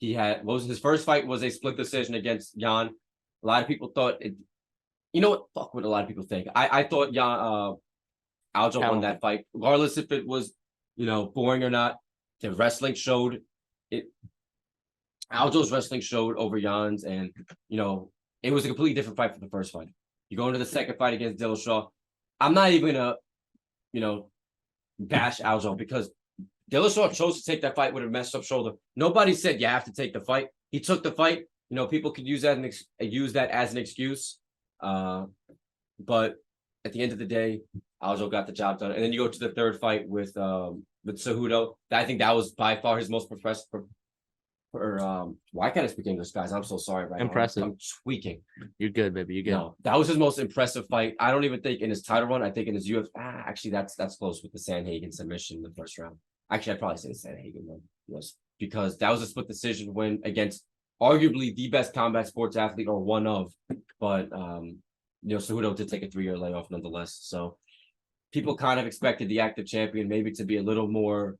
He had his first fight was a split decision against Jan. A lot of people thought it. You know what? Fuck what a lot of people think. I thought Aljo won that fight, regardless if it was boring or not. The wrestling showed it. Aljo's wrestling showed over Jan's, and it was a completely different fight from the first fight. You go into the second fight against Dillashaw. I'm not even gonna bash Aljo because Dillashaw chose to take that fight with a messed up shoulder. Nobody said you have to take the fight. He took the fight. People could use that as an excuse. But at the end of the day, Aljo got the job done. And then you go to the third fight with Cejudo. I think that was by far his most or why can't I speak English, guys? I'm so sorry right now. Impressive. I'm tweaking. You're good, baby. You're good. No, that was his most impressive fight. I don't even think in his title run. I think in his UFC. Actually, that's close with the Sanhagen submission in the first round. Actually, I'd probably say the Sanhagen one was because that was a split decision win against arguably the best combat sports athlete or one of. But Cejudo did take a 3-year layoff nonetheless. So people kind of expected the active champion maybe to be a little more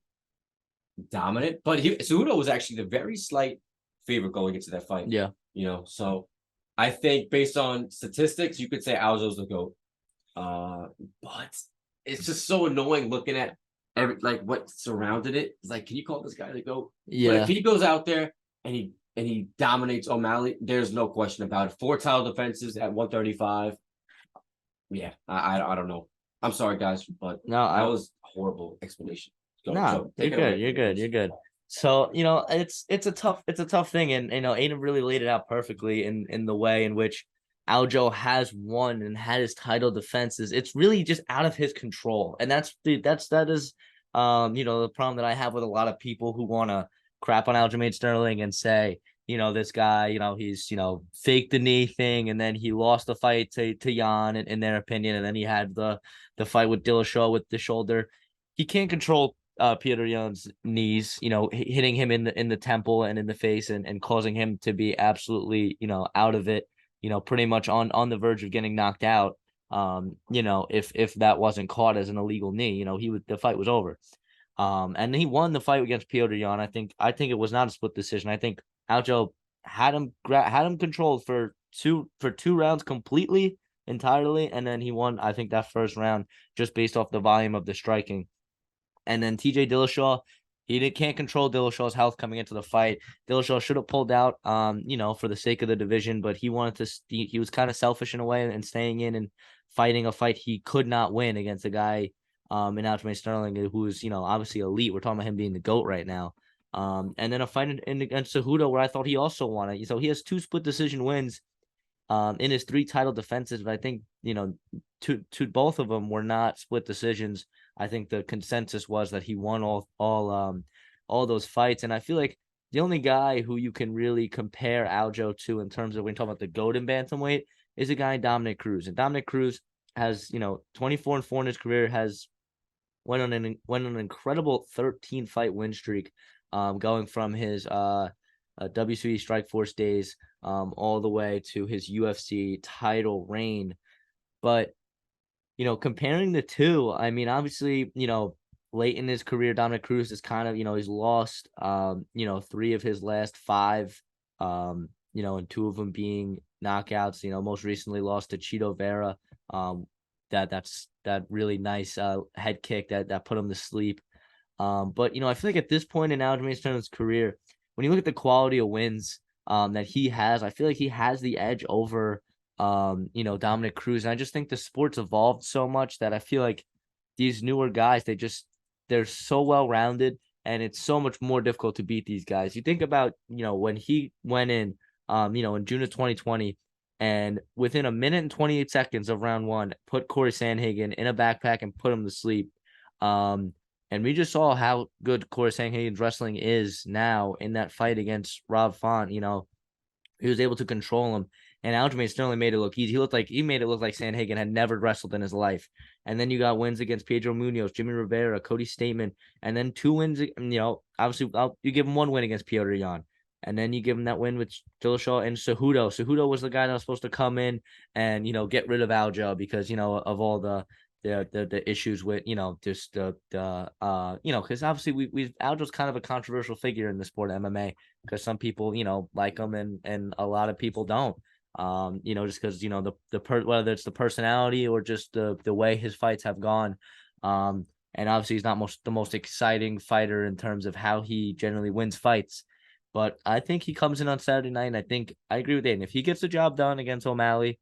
dominant, but Cejudo was actually the very slight favorite going into that fight. Yeah. So I think based on statistics, you could say Aljo's the GOAT. But it's just so annoying looking at what surrounded it. It's like, can you call this guy the GOAT? Yeah. But if he goes out there and he dominates O'Malley, there's no question about it. 4 title defenses at 135. Yeah, I don't know. I'm sorry, guys, but No, that was a horrible explanation. No, you're good. You're good. You're good. So, it's a tough thing. And, Aiden really laid it out perfectly in the way in which Aljo has won and had his title defenses. It's really just out of his control. And that is, the problem that I have with a lot of people who want to crap on Aljamain Sterling and say, this guy, he's, faked the knee thing. And then he lost the fight to Jan in their opinion. And then he had the fight with Dillashaw with the shoulder. He can't control Peter Yan's knees, hitting him in the temple and in the face and causing him to be absolutely, out of it, pretty much on the verge of getting knocked out. If that wasn't caught as an illegal knee, the fight was over. And he won the fight against Peter Yan. I think it was not a split decision. I think Aljo had him controlled for two rounds completely, entirely, and then he won, I think, that first round just based off the volume of the striking. And then TJ Dillashaw, can't control Dillashaw's health coming into the fight. Dillashaw should have pulled out, for the sake of the division, but he wanted to. He was kind of selfish in a way and staying in and fighting a fight he could not win against a guy, in Aljamain Sterling, who's obviously elite. We're talking about him being the GOAT right now. And then a fight against Cejudo where I thought he also won it. So he has 2 split decision wins, in his 3 title defenses, but I think to both of them were not split decisions. I think the consensus was that he won all those fights, and I feel like the only guy who you can really compare Aljo to in terms of when talking about the GOAT in bantamweight is a guy Dominic Cruz, and Dominic Cruz has 24-4 in his career, has went on an incredible 13 fight win streak, going from his WCW Strikeforce days all the way to his UFC title reign. But comparing the two, I mean, obviously, late in his career, Dominic Cruz is kind of, he's lost, 3 of his last 5, and 2 of them being knockouts. Most recently lost to Chito Vera. That really nice head kick that put him to sleep. But I feel like at this point in Aljamain Sterling's career, when you look at the quality of wins that he has, I feel like he has the edge over Dominic Cruz. And I just think the sport's evolved so much that I feel like these newer guys, they're so well rounded, and it's so much more difficult to beat these guys. You think about, when he went in June of 2020, and within a minute and 28 seconds of round 1, put Corey Sandhagen in a backpack and put him to sleep. And we just saw how good Corey Sandhagen's wrestling is now in that fight against Rob Font. He was able to control him. And Aljamain Sterling made it look easy. He made it look like Sandhagen had never wrestled in his life. And then you got wins against Pedro Munoz, Jimmy Rivera, Cody Stateman, and then 2 wins. Obviously, you give him 1 win against Piotr Jan, and then you give him that win with Dillashaw and Cejudo. Cejudo was the guy that was supposed to come in and get rid of Aljo because of all the issues with just because obviously we Aljo's kind of a controversial figure in the sport of MMA because some people like him and a lot of people don't. Just because whether it's the personality or just the way his fights have gone, and obviously he's not the most exciting fighter in terms of how he generally wins fights, but I think he comes in on Saturday night, and I think I agree with Aiden. If he gets the job done against O'Malley,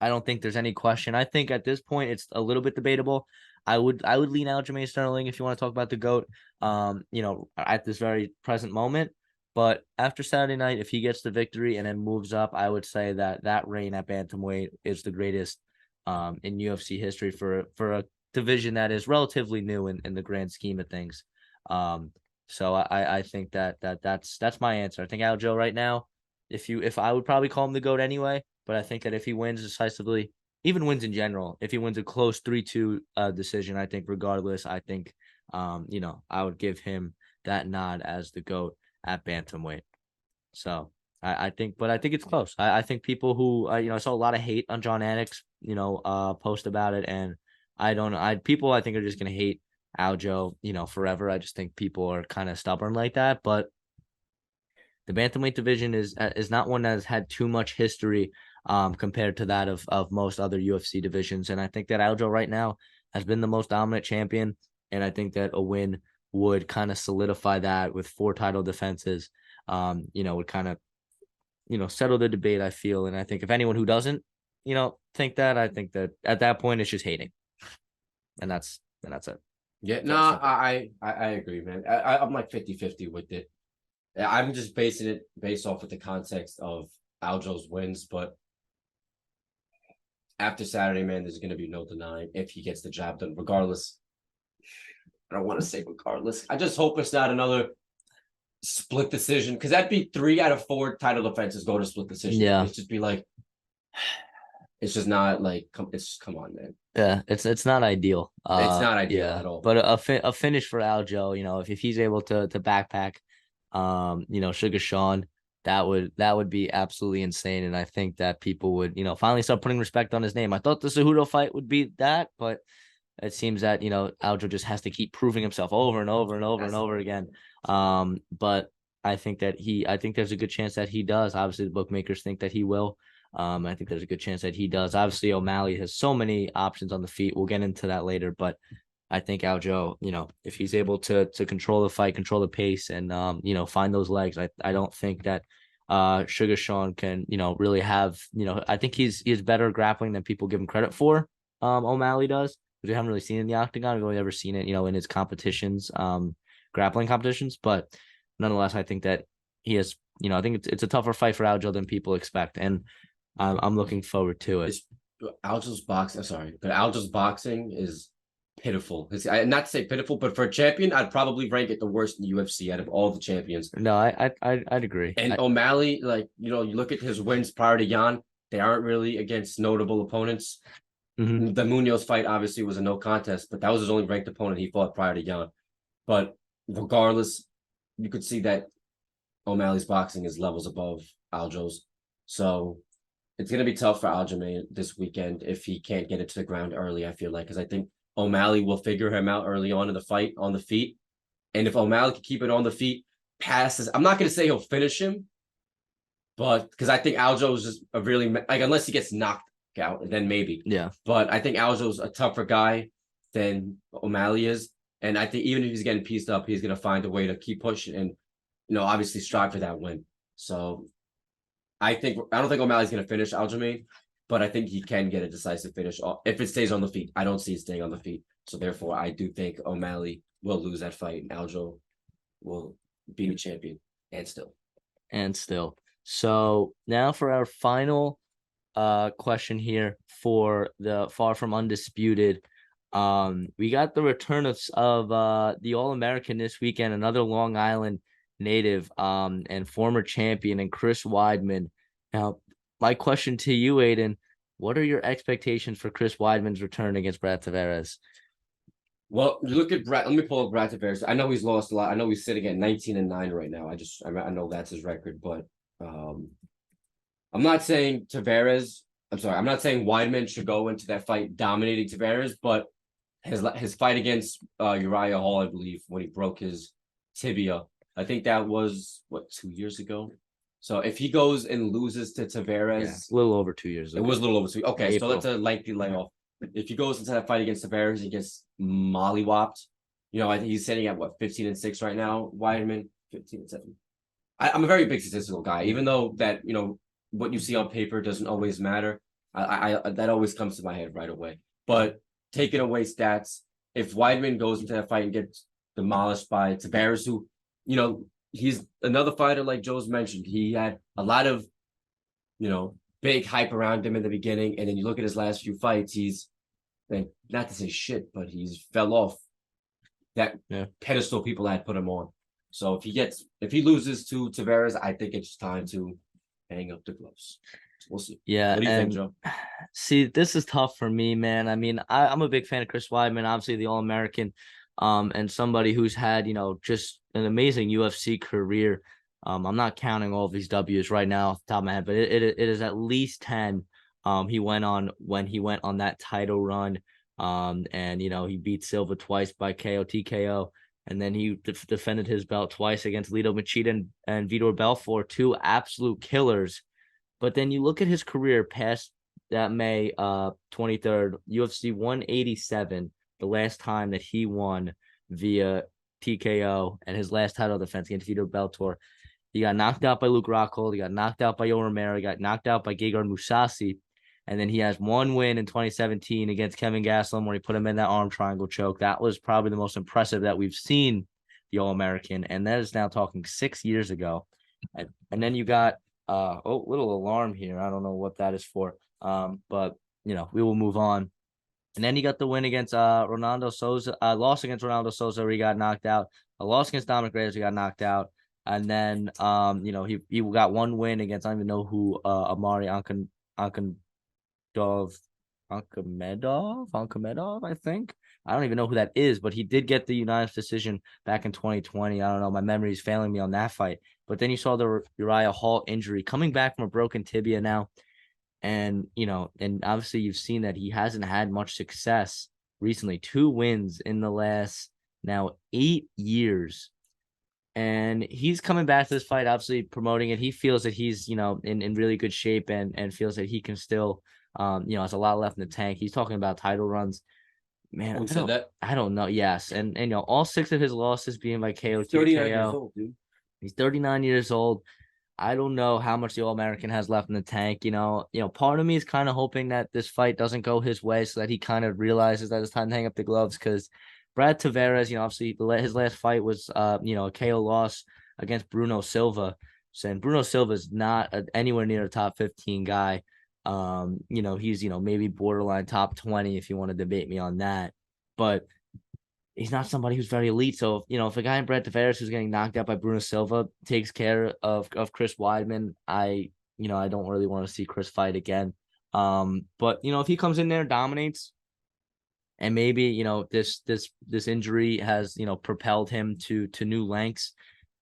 I don't think there's any question. I think at this point it's a little bit debatable. I would lean Aljamain Sterling if you want to talk about the GOAT, at this very present moment. But after Saturday night, if he gets the victory and then moves up, I would say that reign at bantamweight is the greatest in UFC history for a division that is relatively new in the grand scheme of things. So I think that's my answer. I think Aljo right now, if I would probably call him the GOAT anyway, but I think that if he wins decisively, even wins in general, if he wins a close 3-2 decision, I think regardless, I think I would give him that nod as the GOAT at bantamweight. So I think, but I think it's close. I think people who I saw a lot of hate on John Anik's post about it, and I don't know. People I think are just gonna hate Aljo forever. I just think people are kind of stubborn like that. But the bantamweight division is not one that has had too much history compared to that of most other UFC divisions, and I think that Aljo right now has been the most dominant champion, and I think that a win would kind of solidify that with 4 title defenses. Would kind of settle the debate, I feel. And I think if anyone who doesn't, think that, I think that at that point it's just hating. And that's it. Yeah, no, I agree, man. I'm like 50-50 with it. I'm just basing it based off of the context of Aljo's wins, but after Saturday, man, there's going to be no denying if he gets the job done, regardless. I don't want to say regardless. I just hope it's not another split decision, because that'd be 3 out of 4 title defenses go to split decision. Yeah. It's just be like, it's just not like, come on, man. Yeah, it's not ideal. It's not ideal at all. But a finish for Aljo, if he's able to backpack, Sugar Sean, that would be absolutely insane. And I think that people would, finally start putting respect on his name. I thought the Cejudo fight would be that, but it seems that, Aljo just has to keep proving himself over and over and over and over again. But I think there's a good chance that he does. Obviously, the bookmakers think that he will. I think there's a good chance that he does. Obviously, O'Malley has so many options on the feet. We'll get into that later, but I think Aljo, if he's able to control the fight, control the pace, and find those legs, I don't think that Sugar Sean can really have I think he's better grappling than people give him credit for. O'Malley does. We haven't really seen it in the octagon. We've only ever seen it in his competitions, grappling competitions. But nonetheless, I think that he has. I think it's a tougher fight for Aljo than people expect, and I'm looking forward to it. Aljo's boxing. Sorry, but Aljo's boxing is pitiful. Not to say pitiful, but for a champion, I'd probably rank it the worst in the UFC out of all the champions. No, I'd agree. And O'Malley, you look at his wins prior to Jan, they aren't really against notable opponents. Mm-hmm. The Munoz fight obviously was a no contest, but that was his only ranked opponent he fought prior to Jan. But regardless, you could see that O'Malley's boxing is levels above Aljo's. So it's going to be tough for Aljamain this weekend if he can't get it to the ground early, I feel like, because I think O'Malley will figure him out early on in the fight on the feet. And if O'Malley can keep it on the feet, passes, I'm not going to say he'll finish him, but because I think Aljo is just a really, unless he gets knocked out, then maybe. Yeah. But I think Aljo's a tougher guy than O'Malley is. And I think even if he's getting pieced up, he's going to find a way to keep pushing and, obviously strive for that win. So I don't think O'Malley's going to finish Aljamain, but I think he can get a decisive finish if it stays on the feet. I don't see it staying on the feet. So therefore, I do think O'Malley will lose that fight and Aljo will be the champion and still. So now for our final question here for the Far From Undisputed. We got the return of the All-American this weekend, another Long Island native and former champion, and Chris Weidman. Now, my question to you, Aiden, what are your expectations for Chris Weidman's return against Brad Tavares? Well, you look at Brad. Let me pull up Brad Tavares. I know he's lost a lot. I know he's sitting at 19-9 right now. I know that's his record, but I'm not saying Tavares. I'm sorry. I'm not saying Weidman should go into that fight dominating Tavares, but his fight against Uriah Hall, I believe, when he broke his tibia, I think that was 2 years ago. So if he goes and loses to Tavares, a little over 2 years ago. It was a little over 2. Okay, April. So that's a lengthy layoff. If he goes into that fight against Tavares, he gets mollywopped. I think he's sitting at 15-6 right now. Weidman 15-7. I'm a very big statistical guy, even though that what you see on paper doesn't always matter. I that always comes to my head right away. But taking away stats, if Weidman goes into that fight and gets demolished by Tavares, who he's another fighter like Joe's mentioned. He had a lot of big hype around him in the beginning, and then you look at his last few fights, he's not to say shit, but he's fell off that pedestal people had put him on. So if he loses to Tavares, I think it's time to hang up the gloves. We'll see. Yeah, What do you think, and Joe? see, this is tough for me, man. I mean, I'm a big fan of Chris Weidman, obviously the All-American, and somebody who's had, just an amazing UFC career. I'm not counting all of these W's right now off the top of my head, but it is at least 10. He went on when he went on that title run. And he beat Silva twice by KO TKO, and then he defended his belt twice against Lito Machida and Vitor Belfort, two absolute killers. But then you look at his career past that May 23rd, UFC 187, the last time that he won via TKO, and his last title defense against Vitor Belfort. He got knocked out by Luke Rockhold. He got knocked out by Yoel Romero. He got knocked out by Gegard Mousasi. And then he has one win in 2017 against Kevin Gastelum where he put him in that arm triangle choke. That was probably the most impressive that we've seen the All-American. And that is now talking 6 years ago. And then you got little alarm here. I don't know what that is for. But we will move on. And then he got the win against Ronaldo Souza, loss against Ronaldo Souza where he got knocked out. A loss against Dominic Reyes, he got knocked out. And then he got one win against, I don't even know who, Amari Ankhamedov, I think. I don't even know who that is, but he did get the unanimous decision back in 2020. I don't know. My memory is failing me on that fight. But then you saw the Uriah Hall injury coming back from a broken tibia now. And, and obviously you've seen that he hasn't had much success recently. 2 wins in the last now 8 years. And he's coming back to this fight, obviously promoting it. He feels that he's, in really good shape and feels that he can still, has a lot left in the tank. He's talking about title runs. Man, Who said that? I don't know. Yes. And all 6 of his losses being by KO. He's 39 years old, dude. He's 39 years old. I don't know how much the All-American has left in the tank. Part of me is kind of hoping that this fight doesn't go his way so that he kind of realizes that it's time to hang up the gloves because Brad Tavares, obviously his last fight was, a KO loss against Bruno Silva. And Bruno Silva is not anywhere near a top 15 guy. He's, maybe borderline top 20 if you want to debate me on that. But he's not somebody who's very elite. So, if a guy in Brad Tavares who's getting knocked out by Bruno Silva takes care of Chris Weidman, I don't really want to see Chris fight again. But if he comes in there, dominates, and maybe, this injury has, propelled him to new lengths.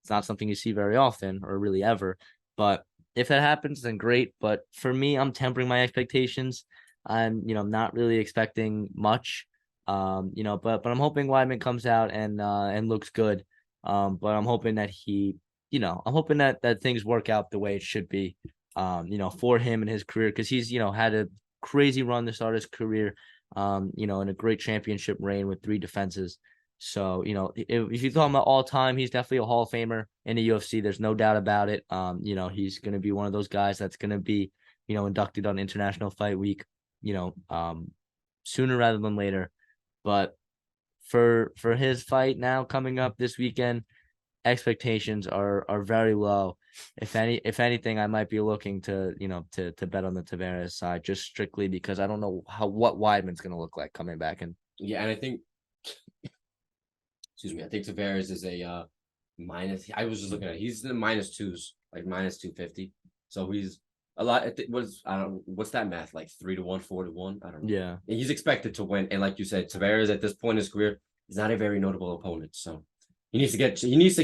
It's not something you see very often or really ever. But if that happens, then great. But for me, I'm tempering my expectations. I'm, not really expecting much. But I'm hoping Weidman comes out and looks good. But I'm hoping that I'm hoping that things work out the way it should be, for him and his career, because he's, had a crazy run to start his career, in a great championship reign with 3 defenses. So, if you're talking about all time, he's definitely a Hall of Famer in the UFC. There's no doubt about it. He's going to be one of those guys that's going to be, inducted on International Fight Week, sooner rather than later. But for his fight now coming up this weekend, expectations are very low. If anything, I might be looking to bet on the Tavares side just strictly because I don't know what Weidman's gonna look like coming back. And yeah, and I think excuse me, I think Tavares is a minus. I was just looking at it. He's in the -2s, like -250. So he's a lot. I don't know, what's that math like 3-1, 4-1? I don't know. yeah, And he's expected to win. And like you said, Tavares at this point in his career is not a very notable opponent. So he needs to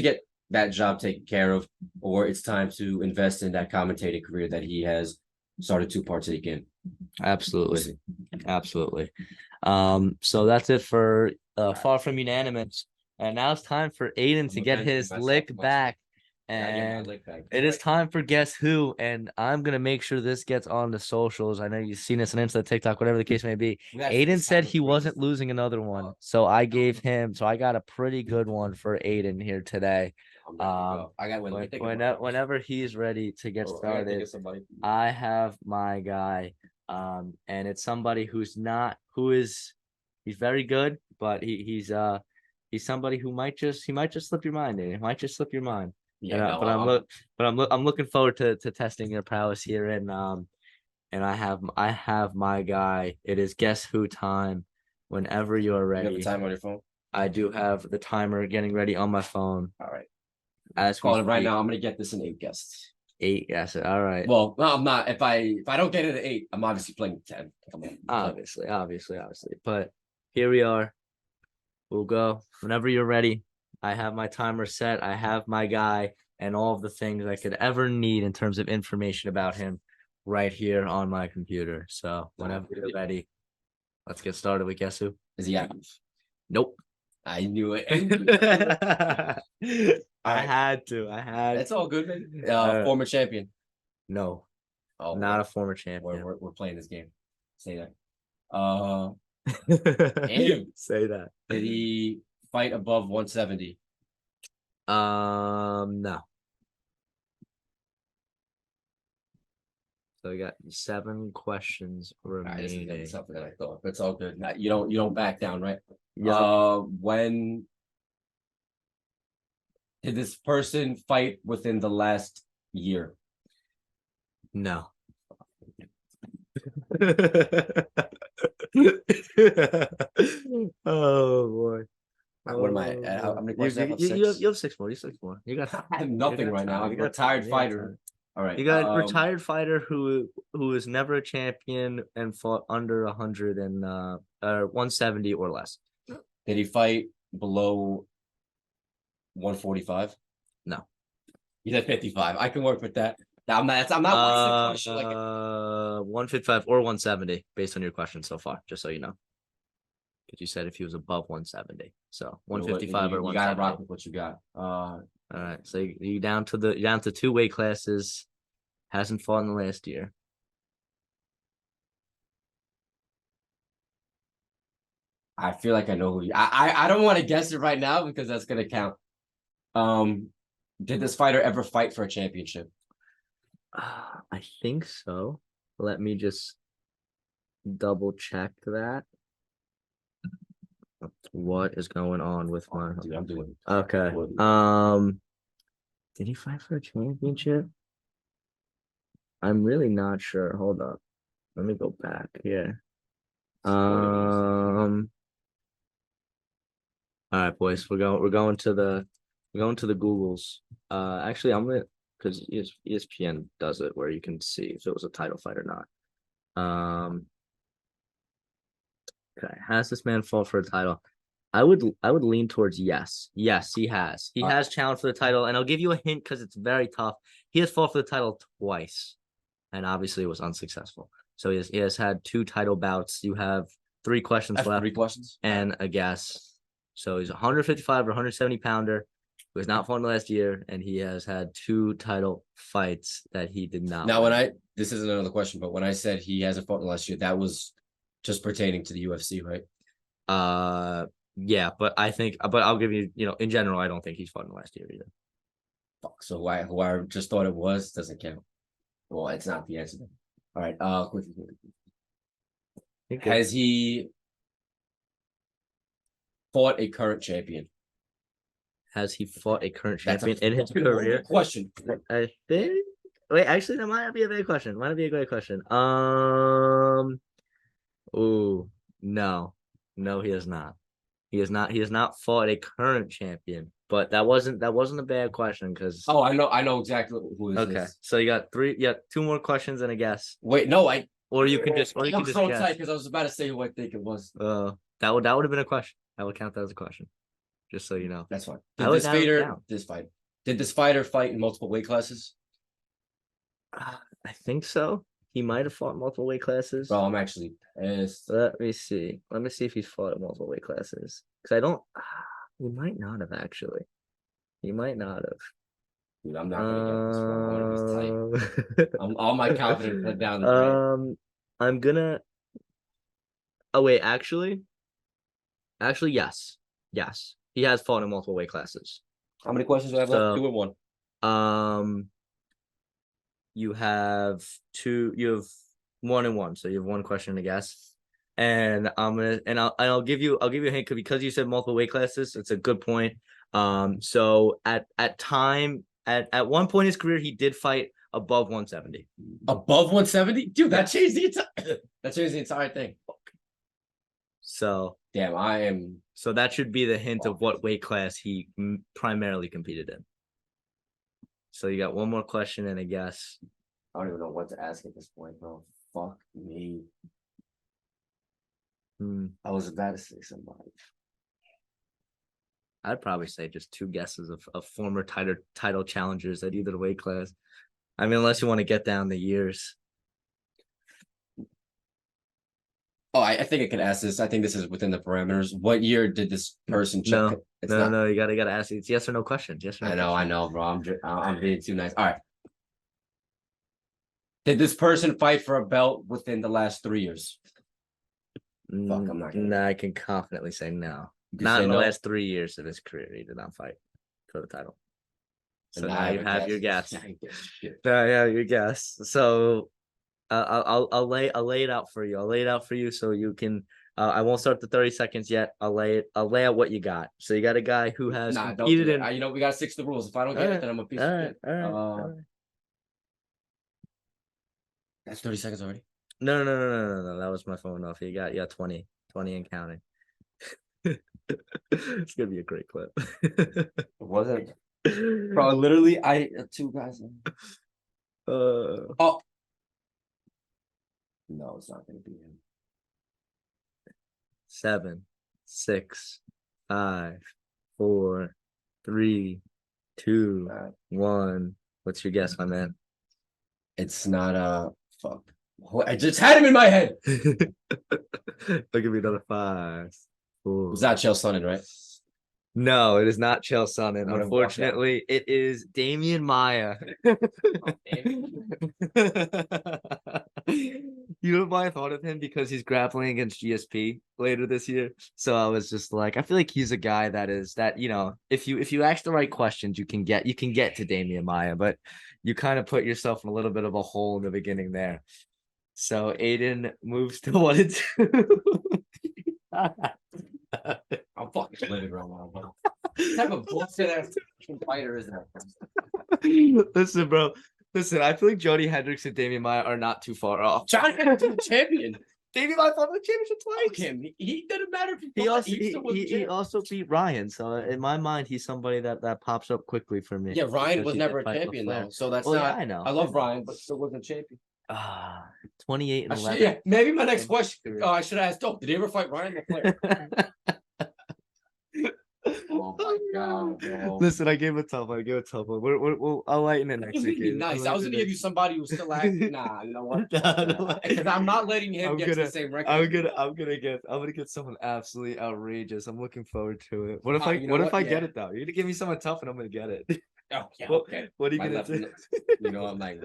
get that job taken care of, or it's time to invest in that commentating career that he has started to partake in. absolutely. Absolutely. So that's it for Far From Unanimous. And now it's time for Aiden to get his lick back. And it is time for Guess Who. And I'm going to make sure this gets on the socials. I know you've seen this on Insta, TikTok, whatever the case may be. Aiden said he wasn't losing another one. So I got a pretty good one for Aiden here today. I got Whenever he's ready to get started, I have my guy. And it's somebody he's very good, but he's somebody who might just slip your mind. It might just slip your mind. Yeah, I'm looking forward to testing your prowess here, and I have my guy. It is Guess Who time. Whenever you're ready. You have the time on your phone? I do have the timer getting ready on my phone. All right. As we Calling it right speak. now. I'm gonna get this in 8 guests. 8. Yes. All right. Well, no, I'm not. If I don't get it at 8, I'm obviously playing 10. Come on. Obviously. But here we are. We'll go whenever you're ready. I have my timer set. I have my guy and all of the things I could ever need in terms of information about him right here on my computer. So whenever you're ready, let's get started with guess who? Is he active? Nope. I knew it. I had to. That's all good, man. Uh, Former champion. No, Oh, not a former champion. we're playing this game. Say that. Damn. Say that. Did he fight above 170? No. So we got 7 questions This is remaining. something that I thought. That's all good. You don't back down, right? Yeah. When did this person fight within the last year? No. Oh boy. What am I? How many questions I have? You have 6 more. You 6 more. You got. I have nothing right now. I'm a You got retired time. fighter. All right. You got retired fighter who is never a champion and fought under 100 and 170 or less. Did he fight below 145? No. He's at 55. I can work with that. I'm not wasting a question like 155 or 170 based on your question so far, just so you know. Because you said if he was above 170. So 155 or 170. You gotta rock with what you got. All right. So you down to 2 weight classes. Hasn't fought in the last year. I feel like I know who you. I don't want to guess it right now because that's gonna count. Did this fighter ever fight for a championship? I think so. Let me just double check that. What is going on with my? Dude, I'm doing Okay. Did he fight for a championship? I'm really not sure. Hold up. Let me go back here. All right, boys. We're going to the Googles. Actually, I'm gonna because ESPN does it where you can see if it was a title fight or not. Okay. Has this man fought for a title? I would lean towards yes. Yes, he has. He has challenged for the title, and I'll give you a hint because it's very tough. He has fought for the title twice, and obviously it was unsuccessful. So he has had 2 title bouts. You have 3 questions left. 3 questions and a guess. So he's 155 or 170 pounder who has not fought in the last year, and he has had 2 title fights that he did not. Now, win. This isn't another question, but when I said he hasn't fought in the last year, that was just pertaining to the UFC, right? Yeah, but I'll give you, in general, I don't think he's fought in the last year either. Fuck. So who I just thought it was doesn't count. Well, it's not the answer. All right. Quickly. Has he fought a current champion? Has he fought a current champion in his career? Question. I think. Wait, actually, that might be a big question. Might be a great question. Oh no, he has not. He has not fought a current champion. But that wasn't a bad question because. Oh, I know exactly who this is. Okay, so you got 2 more questions and a guess. Wait, no, Or you could just. I'm so excited because I was about to say who I think it was. That would have been a question. I would count that as a question, just so you know. That's fine. Did this fighter fight in multiple weight classes? I think so. He might have fought multiple weight classes. Bro, I'm actually pissed. Let me see if he's fought in multiple weight classes. Because I don't. He might not have actually. He might not have. Dude, I'm not gonna get this one. Tight. I'm all my confidence put down the drain. I'm gonna. Oh wait, actually, yes. He has fought in multiple weight classes. How many questions do I have left? 2 and 1. You have 2. You have 1 and 1, so you have 1 question to guess. And I'll give you a hint because you said multiple weight classes. It's a good point. So at one point in his career, he did fight above 170. Above 170, dude. That changed the entire thing. So damn, So that should be the hint of what weight class he primarily competed in. So you got one more question and a guess. I don't even know what to ask at this point, bro. Fuck me. I was about to say somebody. I'd probably say just 2 guesses of former title challengers at either weight class. I mean, unless you want to get down the years. Oh, I think I can ask this. I think this is within the parameters. What year did this person check? No, It's no, not. no. You gotta ask. It's yes or no questions. Yes or no. I know, bro. I'm being too nice. All right. Did this person fight for a belt within the last 3 years? Fuck, I'm not gonna. No, I can confidently say no. You Not say in the no? last 3 years of his career, he did not fight for the title. So And now I you have your guess. I guess shit. Now you have your guess. So I'll lay it out for you. I'll lay it out for you so you can. I won't start the 30 seconds yet. I'll lay out what you got. So you got a guy who has Nah, don't competed do in. that. You know, we gotta stick to the rules. If I don't get it, then I'm a piece of shit. All right. That's 30 seconds already. No. That was my phone off. You got 20 and counting. It's gonna be a great clip. Was it? Bro, literally, two guys. Oh. No, it's not gonna be him. 7, 6, 5, 4, 3, 2, 1. What's your guess, my man? It's not fuck. I just had him in my head. Look at me, another 5, 4. Was that Chael Sonnen, right? No, it is not Chael Sonnen. What a Unfortunately, it is Damian Maya. You know why I thought of him? Because he's grappling against GSP later this year. So I was just like, I feel like he's a guy that you know, if you ask the right questions, you can get to Damian Maya, but you kind of put yourself in a little bit of a hole in the beginning there. So Aiden moves to 1 and 2. I'm fucking living right now, bro. What type of bullshit ass fighter is that? Listen, bro. Listen, I feel like Jody Hendricks and Damian Maya are not too far off. John Hendricks the champion. Damian Maya fought for the championship twice. Okay, he doesn't matter if He also beat Ryan. So in my mind, he's somebody that pops up quickly for me. Yeah, Ryan was he never did a fight champion LaFleur. though. So that's Well, not. yeah, I know. I love Ryan, but still wasn't a champion. 28 and 11. Yeah, maybe my next question. Oh, I should have asked. Oh, did he ever fight Ryan LaFleur? Oh my god, bro. Listen, I gave a tough one. I'll lighten it next week. Nice. I was gonna give you somebody who's still active. Nah, you know what? Because I'm not letting him get to the same record. I'm gonna get someone absolutely outrageous. I'm looking forward to it. What if I get it though? You're gonna give me someone tough and I'm gonna get it. Oh, yeah, okay. What are you gonna do? You know, I'm like,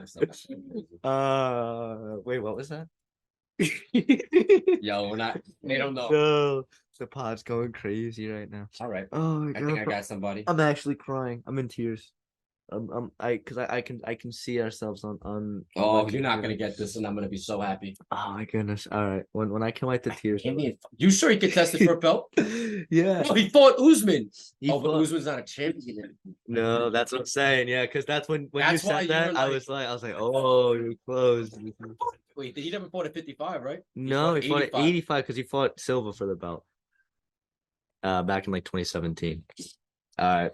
wait, what was that? Yo, they don't know. No, the pod's going crazy right now. All right. Oh my I think I got somebody. I'm actually crying. I'm in tears. I can see ourselves on. Oh, you're not gonna get this, and I'm gonna be so happy. Oh my goodness! All right, when I can wipe the tears. You sure he could test it for a belt? Yeah. No, he fought Usman. But Usman's not a champion. No, that's what I'm saying. Yeah, because that's when you said that, I was like, oh, you're close. Wait, he never fought at 55, right? No, he fought at 85 because he fought Silva for the belt. Back in like 2017. All right.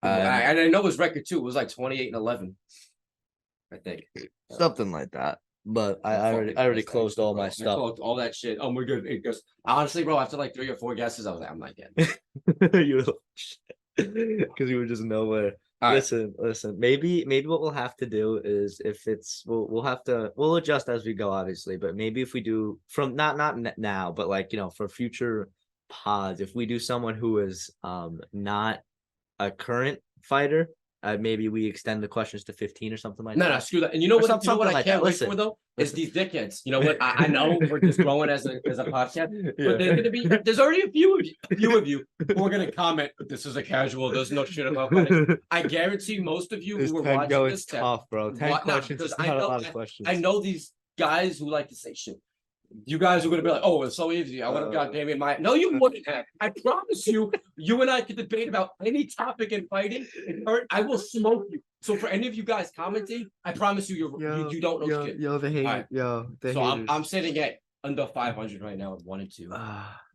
And I know his record too. It was like 28 and 11. I think something like that. But I already closed all my stuff. All that shit. Oh my god! It goes. Honestly, bro, after like 3 or 4 guesses, I was like, I'm not getting. You were because you were just nowhere. Listen. Maybe what we'll have to do is if it's we'll adjust as we go, obviously. But maybe if we do from not now, but like for future pods, if we do someone who is not a current fighter, maybe we extend the questions to 15 or something like that. No, screw that. And you know what I can't wait for though is these dickheads. You know what? I know we're just growing as a podcast, but there's already a few of you who are gonna comment. This is a casual. There's no shit about fighting. I guarantee most of you who are watching this, tough, bro. 10 questions is not a lot of questions. I know these guys who like to say shit. You guys are going to be like, oh, it's so easy. I would have got Damian Maya. No, you wouldn't have. I promise you, you and I could debate about any topic in fighting. I will smoke you. So for any of you guys commenting, I promise you, you don't know shit. Yo, the hate. Right. Yo, the so haters. I'm sitting at under 500 right now at 1 and 2.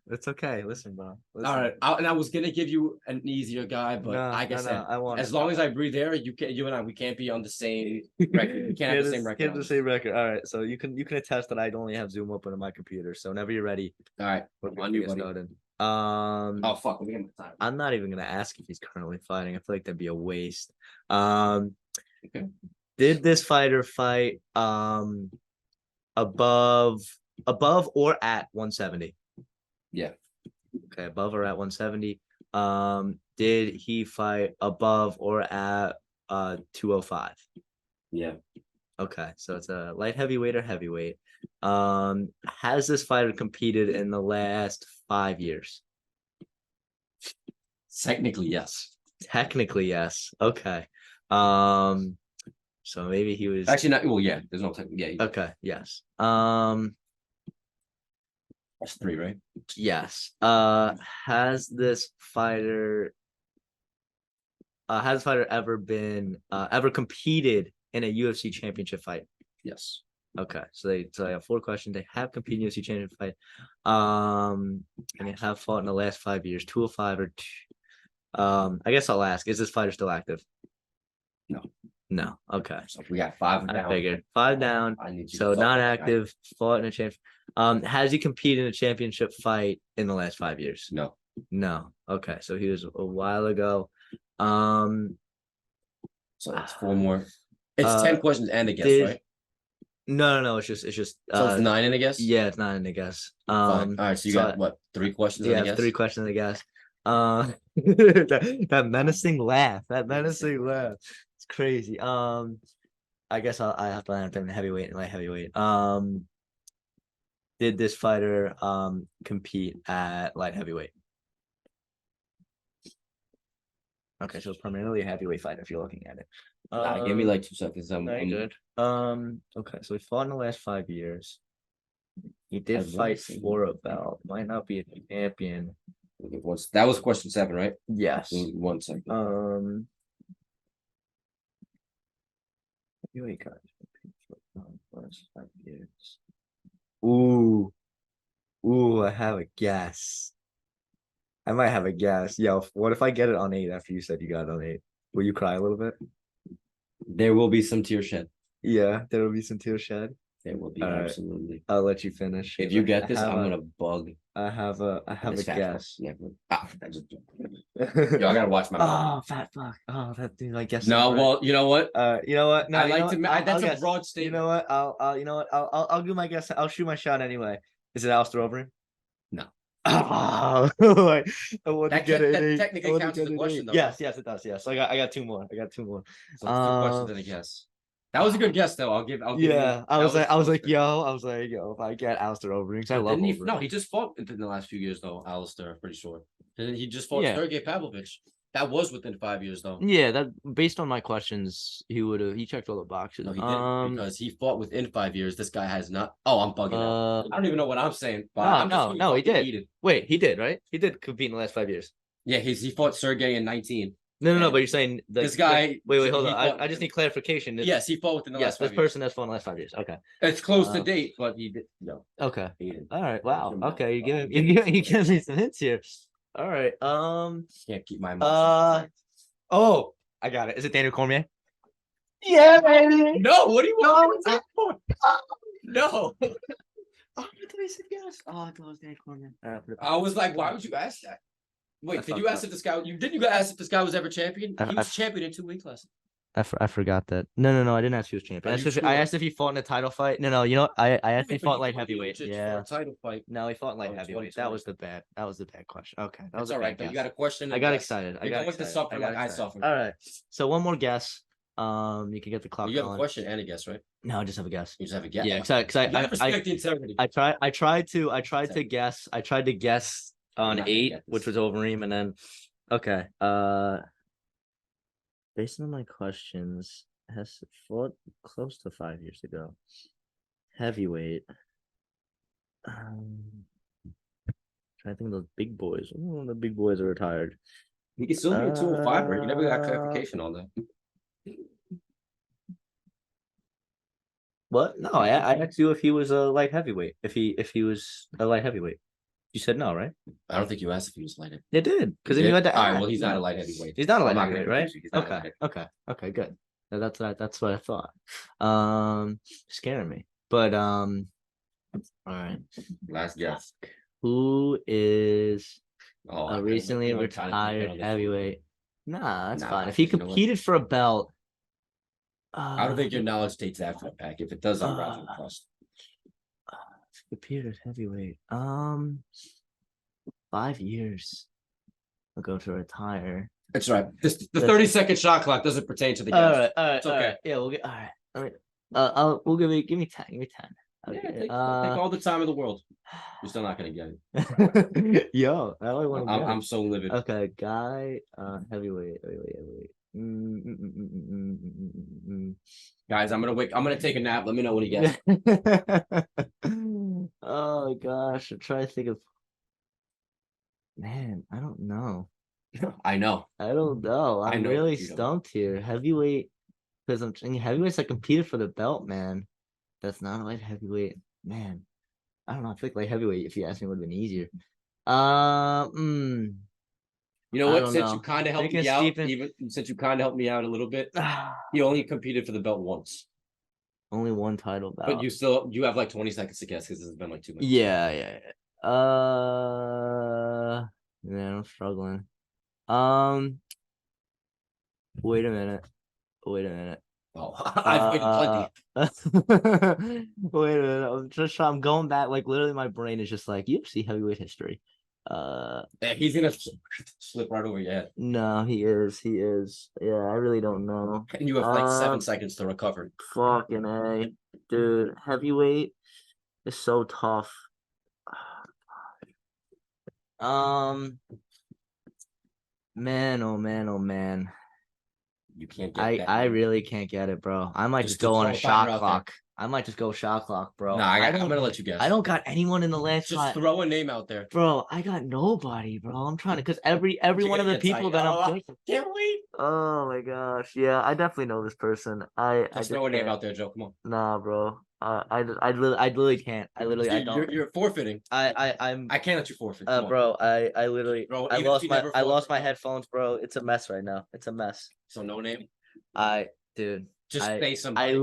It's okay. Listen, bro. All Listen. right, and I was gonna give you an easier guy, but No, like I no, said, I want as it. long as I breathe air, you and I, we can't be on the same record. We can't have the same record. Have the same record. All right. So you can attest that I only have Zoom open on my computer. So whenever you're ready, All right, we're on gonna you, get buddy. started. Oh fuck, we get the time. I'm not even gonna ask if he's currently fighting. I feel like that'd be a waste. Okay. Did this fighter fight above or at 170? Yeah. Okay, above or at 170. Did he fight above or at 205? Yeah. Okay, so it's a light heavyweight or heavyweight. Has this fighter competed in the last 5 years? Technically, yes. Technically, yes. Okay. So maybe he was Actually not. Well, yeah. There's no time. Yeah. okay, yes. That's 3, right? Yes. Has this fighter ever been ever competed in a UFC championship fight? Yes. Okay, so they have 4 questions. They have competed in UFC championship fight. And they have fought in the last 5 years, 205 or I guess I'll ask, is this fighter still active? No. No. Okay. So we got 5 I down. figured 5 down. I need you So to not active, fought in a champ. Has he competed in a championship fight in the last 5 years? No. No. Okay, so he was a while ago. So it's 4 more. It's 10 questions and a guess, right? No. It's just So it's 9 and a guess. yeah, it's 9 and a guess. Fine. All right. So you got what? 3 questions and a guess. 3 questions and a guess. That menacing laugh. That menacing laugh. It's crazy. I guess I have to land him in heavyweight and light heavyweight. Did this fighter compete at light heavyweight? Okay, so it's primarily a heavyweight fight if you're looking at it. Give me like 2 seconds. Very good. Okay, so he fought in the last 5 years. He did fight for a belt. Might not be a champion. That was question 7, right? Yes. 1 second. Heavyweight guys. Last 5 years. Ooh, I have a guess. I might have a guess. Yo, what if I get it on 8 after you said you got it on 8? Will you cry a little bit? There will be some tear shed. Yeah, there will be some tears shed. There will be, All right. absolutely. I'll let you finish. If you get this, I'm gonna bug. I have a guess. Yeah. I gotta watch my. Oh, fat fuck. Oh, that dude. I guess. No, well, you know what? You know what? No, I like to. That's a broad You statement. know what? I'll do my guess. I'll shoot my shot anyway. Is it Alistair Overeem? No. Oh, I want to get it. That technically counts as a question, though. Yes, it does. Yes, I got 2 more. So it's 2 questions and a guess. That was a good guess, though. I'll give. Yeah, I was like, yo, if I get Alistair Overeem, I love Overeem. No, he just fought in the last few years, though. Alistair, I'm pretty sure. He just fought Sergey Pavlovich. That was within 5 years, though. Yeah, that based on my questions, he checked all the boxes. No, he didn't, because he fought within 5 years. This guy has not. Oh, I'm bugging out. I don't even know what I'm saying. But no, he did. Heated. Wait, he did, right? He did compete in the last 5 years. Yeah, he fought Sergey in 19. No, but you're saying this guy. Wait, hold on. I just need clarification. Yes, he fought within the last 5 years. This person has fought in the last 5 years. Okay. It's close to date, but he did. No. Okay. All right. Wow. Okay, you give me some hints here. All right. Can't keep my mouth. Oh, I got it. Is it Daniel Cormier? Yeah, baby. No, what do you want? No. Oh, I thought he said yes. Oh, I thought it was Daniel Cormier. I was like, why would you ask that? Wait, did you ask if this guy? You ask if this guy was ever champion? He was champion in 2 weight classes. I forgot that. No. I didn't ask if he was champion. I asked if he fought in a title fight. No. You know what? I asked if he fought light heavyweight. Yeah. Title fight. No, he fought light heavyweight. That was the bad question. Okay. That was all right. You got a question. I got excited. I got excited. I suffered. All right. So one more guess. You can get the clock. You have a question and a guess, right? No, I just have a guess. You just have a guess. Yeah, because I tried to guess. I tried to guess on 8, which was Overeem, and then okay. Based on my questions, has fought close to 5 years ago. Heavyweight. Trying to think of those big boys. Oh, the big boys are retired. He can still be a 205, right? You never got clarification on that. What? No, I asked you if he was a light heavyweight. If he was a light heavyweight. You said no, right? I don't think you asked if he was light heavyweight. It did because then Did? you had to All right, ask. well, he's not a No. light heavyweight. He's not a I'm light not gonna heavyweight, right? confuse you. He's not a light Okay. heavyweight. Okay. Good. That's what I thought. Scaring me. But all right. Last guess. Who is Oh, a recently you know, I'm trying to think retired on this one. heavyweight? Nah, that's Nah, fine. If he 'cause you know what? competed for a belt, I don't think your knowledge takes that far back. If it does, I'm rather uh, impressed. competed heavyweight. 5 years ago to retire. That's right. The 30-second shot clock doesn't pertain to the guess. All right, It's okay. right. Yeah, we'll get all right. All right. We'll give me 10. Give me 10. Yeah, Okay. take all the time in the world. You're still not gonna get it. Yo, I only want to get I'm so livid. Okay, guy, heavyweight. Guys, I'm gonna take a nap. Let me know when you guess. Oh gosh, I'm trying to think of. Man, I don't know. I know. I don't know. I I'm know really you don't. stumped here. Heavyweight, because I'm thinking heavyweights that competed for the belt, man. That's not a light heavyweight, man. I don't know. I feel like light heavyweight, if you asked me, would have been easier. You know I what? don't Since know. you kind of helped Thinking me out, Stephen- even since you kind of helped me out a little bit, he only competed for the belt once. Only one title bout. But you have like 20 seconds to guess because this has been like 2 minutes. Yeah. Man, I'm struggling. Wait a minute. Oh, I've waited plenty. Wait a minute. I'm going back. Like literally, my brain is just like UFC heavyweight history. Yeah, he's gonna slip right over your head. No, he is. Yeah, I really don't know. And you have like 7 seconds to recover. Fucking A, dude. Heavyweight is so tough. Man, oh man. You can't get that. I really can't get it, bro. I might just go on a shot clock. I might just go shot clock, bro. Nah, I'm gonna let you guess. I don't got anyone in the last Just five. throw a name out there. Bro, I got nobody, bro. I'm trying to, because every one of the people that I'm thinking. Can't wait. Oh my gosh, yeah, I definitely know this person. I Just throw a name out there, Joe. Come on. Nah, bro. I literally can't. I don't. You're forfeiting. I'm. I can't let you forfeit. Bro, I literally. Bro, I lost my headphones, bro. It's a mess right now. It's a mess. So no name. Dude. Just say somebody. I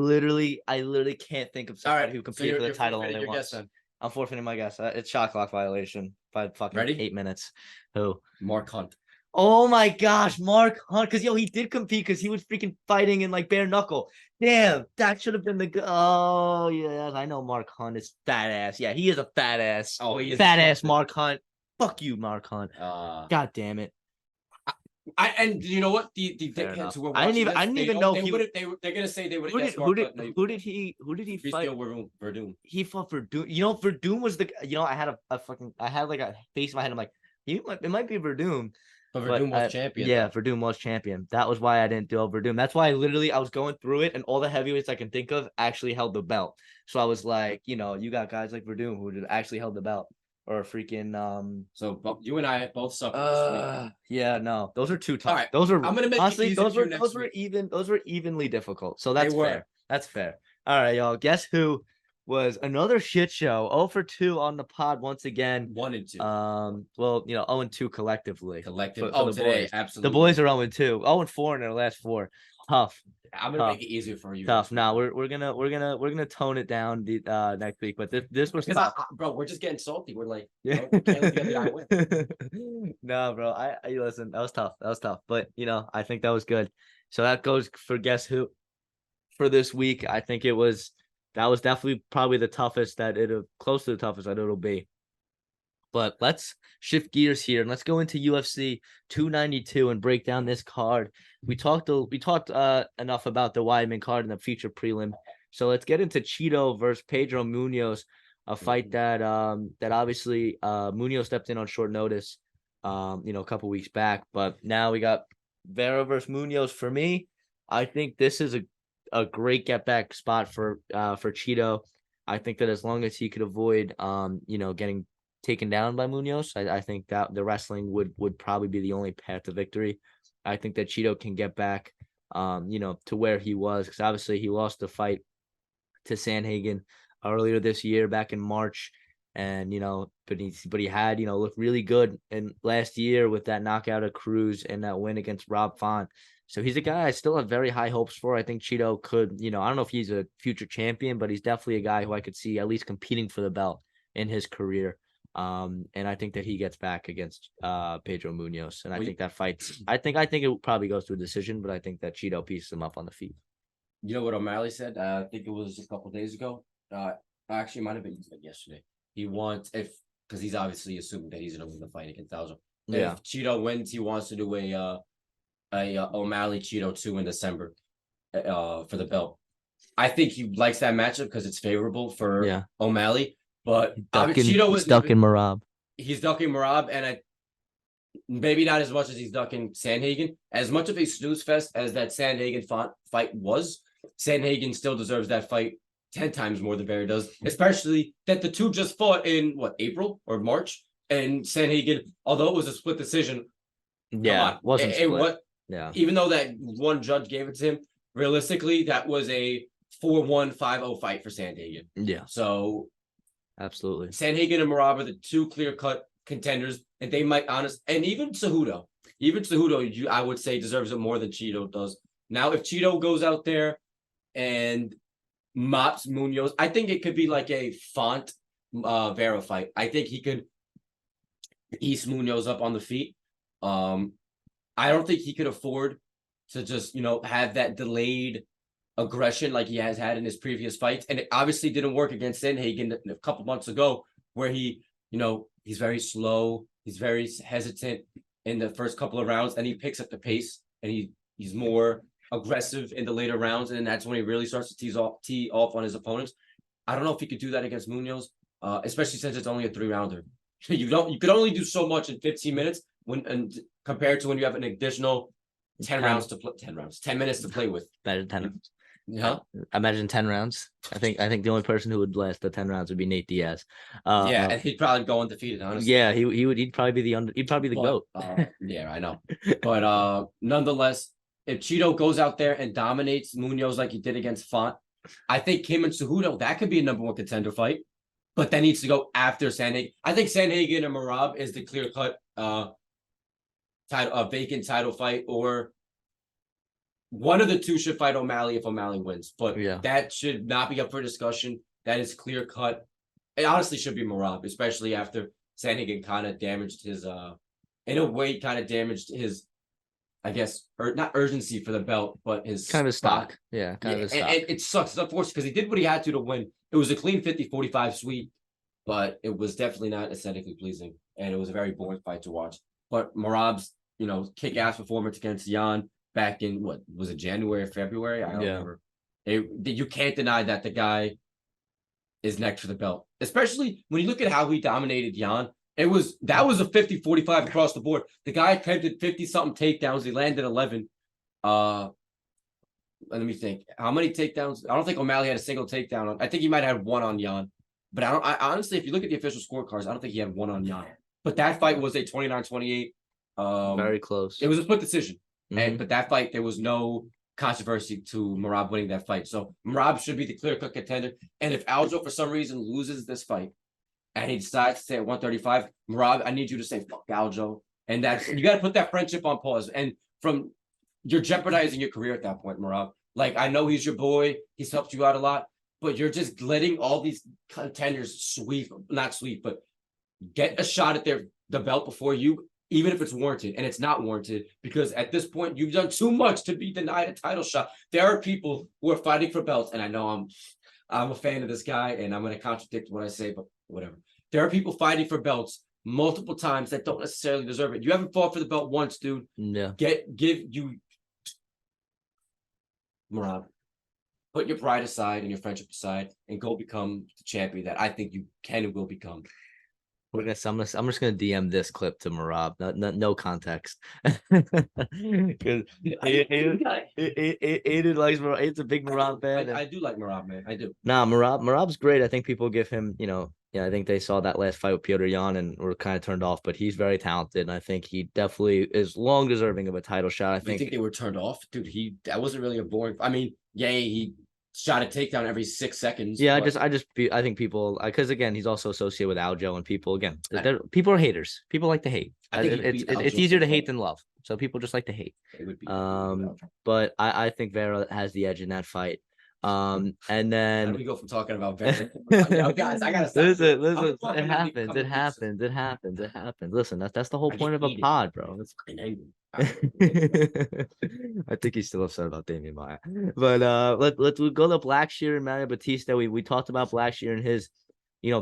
literally can't think of somebody who competed for the title only once. Guess, I'm forfeiting my guess. It's shot clock violation by fucking 8 minutes. Who? Mark Hunt. Oh my gosh, Mark Hunt. Because he did compete because he was freaking fighting in like bare knuckle. Damn, that should have been the. Oh yeah, I know Mark Hunt is fat ass. Yeah, he is a fat ass. Oh, he is fat ass Mark Hunt. Fuck you, Mark Hunt. God damn it. And you know what? The dickheads who were watching I didn't even know they're gonna say they would. Who did he fight? Verdum. He fought Verdum. You know, Verdum was the. You know, I had I had like a face in my head. I'm like, it might be Verdum. But Verdum was champion. Yeah, Verdum was champion. That was why I didn't do Verdum. That's why I was going through it, and all the heavyweights I can think of actually held the belt. So I was like, you got guys like Verdum who actually held the belt. Or freaking So you and I both suck. Yeah, no, those are too tough. All right, those are I'm gonna make honestly those were even. Those were evenly difficult. So that's fair. That's fair. All right, y'all. Guess who was another shit show? 0 for 2 on the pod once again. 1 and 2. Well, 0 and 2 collectively. For the today, boys. absolutely. The boys are 0 and 2. 0 and 4 in their last 4. Tough. I'm gonna make it easier for you. Tough. Now we're gonna tone it down next week. But this was tough. Bro, we're just getting salty. We're like, yeah. No, bro. I listen. That was tough. But I think that was good. So that goes for guess who for this week. I think that was definitely probably the toughest close to the toughest that it'll be. But let's shift gears here and let's go into UFC 292 and break down this card. We talked enough about the Weidman card and the future prelim. So let's get into Cheeto versus Pedro Munoz, a fight that obviously Munoz stepped in on short notice, a couple weeks back. But now we got Vera versus Munoz. For me, I think this is a great get back spot for Cheeto. I think that as long as he could avoid getting taken down by Munoz, I think that the wrestling would probably be the only path to victory. I think that Cheeto can get back, to where he was, because obviously he lost the fight to Sanhagen earlier this year, back in March, And but he had looked really good in last year with that knockout of Cruz and that win against Rob Font. So he's a guy I still have very high hopes for. I think Cheeto could, I don't know if he's a future champion, but he's definitely a guy who I could see at least competing for the belt in his career. And I think that he gets back against Pedro Munoz. And I think that fights, I think it probably goes to a decision, but I think that Cheeto pieces him up on the feet. You know what O'Malley said? I think it was a couple days ago. Actually, it might have been yesterday. He wants, because he's obviously assuming that he's going to win the fight against Aljo. Yeah. If Cheeto wins, he wants to do a O'Malley Cheeto 2 in December for the belt. I think he likes that matchup because it's favorable for O'Malley. But Cheeto was ducking Merab. He's ducking Merab, and maybe not as much as he's ducking Sandhagen. As much of a snooze fest as that Sandhagen fight was, Sandhagen still deserves that fight 10 times more than Barry does, especially that the two just fought in April or March, and Sandhagen, although it was a split decision, wasn't split. Even though that one judge gave it to him, realistically, that was a 4-1, 5-0 fight for Sandhagen. Yeah. So absolutely, Sandhagen and Merab are the two clear-cut contenders, and they might and even Cejudo, I would say deserves it more than Cheeto does. Now, if Cheeto goes out there and mops Munoz, I think it could be like a Font Vera fight. I think he could ease Munoz up on the feet. I don't think he could afford to just, have that delayed aggression like he has had in his previous fights. And it obviously didn't work against Sandhagen a couple months ago, where he, he's very slow. He's very hesitant in the first couple of rounds, and he picks up the pace, and he's more aggressive in the later rounds. And that's when he really starts to tee off on his opponents. I don't know if he could do that against Munoz, especially since it's only a 3-rounder. You could only do so much in 15 minutes compared to when you have an additional 10 minutes to play with. Better than 10 rounds. Yeah. Imagine 10 rounds. I think the only person who would last the 10 rounds would be Nate Diaz. And he'd probably go undefeated, honestly. Yeah, he'd probably be the GOAT. Yeah, I know. But nonetheless, if Cheeto goes out there and dominates Munoz like he did against Font, I think him and Cejudo, that could be a number one contender fight. But that needs to go after Sandhagen. I think Sandhagen and Merab is the clear-cut vacant title fight, or one of the two should fight O'Malley if O'Malley wins. But that should not be up for discussion. That is clear-cut. It honestly should be Merab, especially after Sandhagen kind of damaged his, I guess, not urgency for the belt, but his kind of stock. Yeah, kind of his stock. And it sucks. It's unfortunate because he did what he had to win. It was a clean 50-45 sweep, but it was definitely not aesthetically pleasing, and it was a very boring fight to watch. But Merab's, kick-ass performance against Jan back in, was it January or February? I don't remember. You can't deny that the guy is next for the belt, especially when you look at how he dominated Jan. That was a 50-45 across the board. The guy attempted 50-something takedowns. He landed 11. Let me think. How many takedowns? I don't think O'Malley had a single takedown. I think he might have had one on Jan. But I honestly, if you look at the official scorecards, I don't think he had one on Jan. But that fight was a 29-28. Very close. It was a split decision. But that fight, there was no controversy to Merab winning that fight. So Merab should be the clear-cut contender. And if Aljo, for some reason, loses this fight, and he decides to stay at 135, Merab, I need you to say, fuck Aljo. And you got to put that friendship on pause. And you're jeopardizing your career at that point, Merab. Like, I know he's your boy. He's helped you out a lot. But you're just letting all these contenders but get a shot at the belt before you, even if it's warranted. And it's not warranted, because at this point, you've done too much to be denied a title shot. There are people who are fighting for belts. And I know I'm a fan of this guy, and I'm going to contradict what I say, but whatever. There are people fighting for belts multiple times that don't necessarily deserve it. You haven't fought for the belt once, dude. Yeah. Merab, put your pride aside and your friendship aside and go become the champion that I think you can and will become. I'm just gonna DM this clip to Merab. No context. Because Aiden likes Merab. Aiden's a big Merab fan. I do like Merab, man. I do. Nah, Merab's great. I think people give him, I think they saw that last fight with Petr Yan and were kind of turned off, but he's very talented, and I think he definitely is long deserving of a title shot. I think they were turned off, dude. That wasn't really a boring. I mean, he shot a takedown every 6 seconds. Yeah, But I think people, because again, he's also associated with Aljo, and people, again, people are haters. People like to hate. I think It's easier to hate than love, so people just like to hate. It would be. But I think Vera has the edge in that fight. And How do then we go from talking about Vera? Yo, guys, I gotta stop. listen, I'm it happens, becoming it happens, it happens, it happens. Listen, that's the whole I point just of a eat it. pod, bro. fucking angry. I think he's still upset about Damian Maya. But let's go to Blackshear and Mario Batista. We talked about Blackshear and his,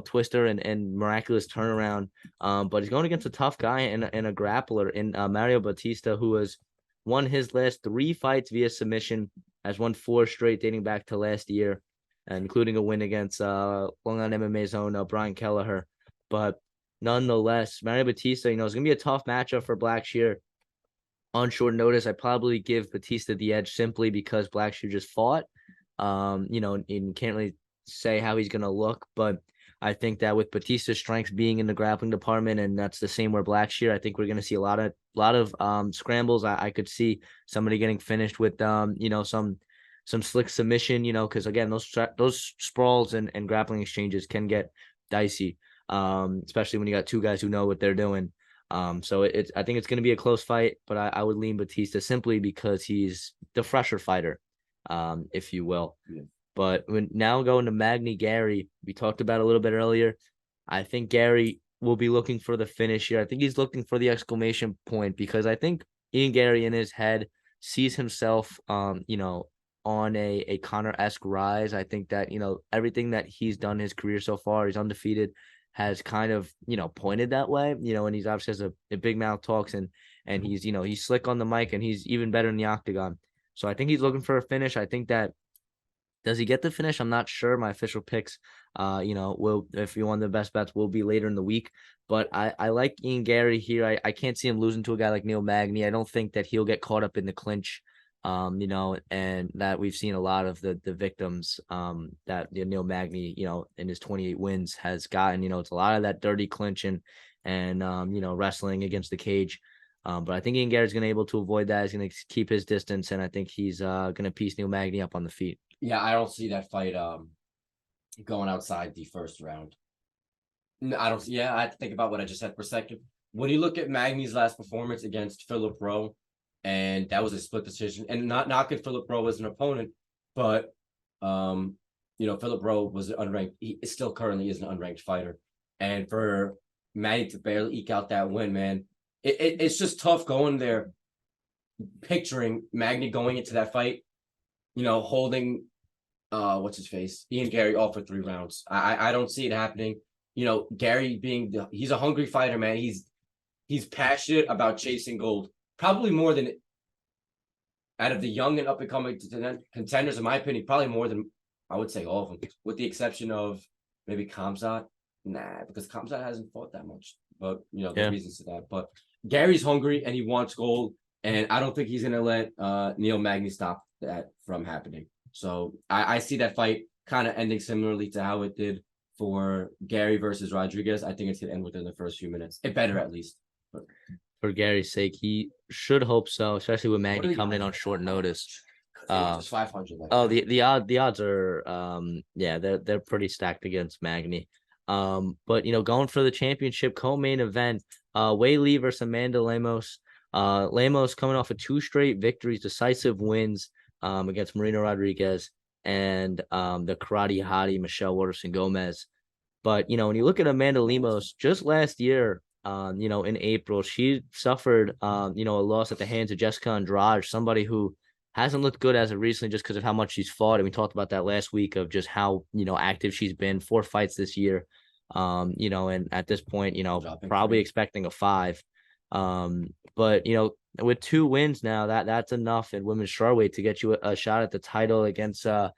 twister and miraculous turnaround. But he's going against a tough guy and a grappler in Mario Batista, who has won his last 3 fights via submission, has won 4 straight dating back to last year, including a win against Long Island MMA's own Brian Kelleher. But nonetheless, Mario Batista, it's gonna be a tough matchup for Blackshear. On short notice, I probably give Batista the edge simply because Blackshear just fought. And can't really say how he's gonna look, but I think that with Batista's strengths being in the grappling department, and that's the same where Blackshear, I think we're gonna see a lot of scrambles. I could see somebody getting finished with some slick submission, because again, those sprawls and grappling exchanges can get dicey, especially when you got 2 guys who know what they're doing. So I think it's going to be a close fight, but I would lean Batista simply because he's the fresher fighter, if you will. Yeah. But when now going to Magny Gary, we talked about a little bit earlier. I think Gary will be looking for the finish here. I think he's looking for the exclamation point because I think Ian Gary in his head sees himself, on a Conor-esque rise. I think that, everything that he's done in his career so far, he's undefeated, has kind of, pointed that way, and he's obviously has a big mouth, talks, and he's, he's slick on the mic, and he's even better in the octagon. So I think he's looking for a finish. I think that, does he get the finish? I'm not sure. My official picks, will, if you want the best bets, will be later in the week. But I like Ian Gary here. I can't see him losing to a guy like Neil Magny. I don't think that he'll get caught up in the clinch. And that we've seen a lot of the victims that Neil Magny, in his 28 wins has gotten. It's a lot of that dirty clinching and wrestling against the cage. But I think Ian Gary's going to be able to avoid that. He's going to keep his distance, and I think he's going to piece Neil Magny up on the feet. Yeah, I don't see that fight going outside the first round. No, I don't. Yeah, I have to think about what I just said for a second. When you look at Magny's last performance against Philip Rowe, and that was a split decision, and not knocking Philip Rowe as an opponent, but Philip Rowe was unranked. He still currently is an unranked fighter, and for Magny to barely eke out that win, man, it's just tough going there. Picturing Magny going into that fight, holding what's his face, Ian Gary off for 3 rounds. I don't see it happening. Gary he's a hungry fighter, man. He's passionate about chasing gold. Probably more than, out of the young and up and coming contenders, in my opinion, probably more than, I would say, all of them, with the exception of maybe Khamzat. Nah, because Khamzat hasn't fought that much. But there's reasons to that. But Gary's hungry and he wants gold, and I don't think he's gonna let Neil Magny stop that from happening. So I see that fight kind of ending similarly to how it did for Gary versus Rodriguez. I think it's gonna end within the first few minutes. It better, at least. But for Gary's sake, he should hope so, especially with Magny coming in on short notice. Just 500. The odds are they're pretty stacked against Magny. But going for the championship co-main event, Wei Li versus Amanda Lemos. Lemos coming off of 2 straight victories, decisive wins against Marina Rodriguez and the karate hottie Michelle Waterson Gomez. But when you look at Amanda Lemos, just last year, in April, she suffered a loss at the hands of Jessica Andrade, somebody who hasn't looked good as of recently just because of how much she's fought. And we talked about that last week of just how active she's been. 4 fights this year. And at this point, probably expecting a 5. But with 2 wins now, that's enough in women's strawweight to get you a shot at the title against Weili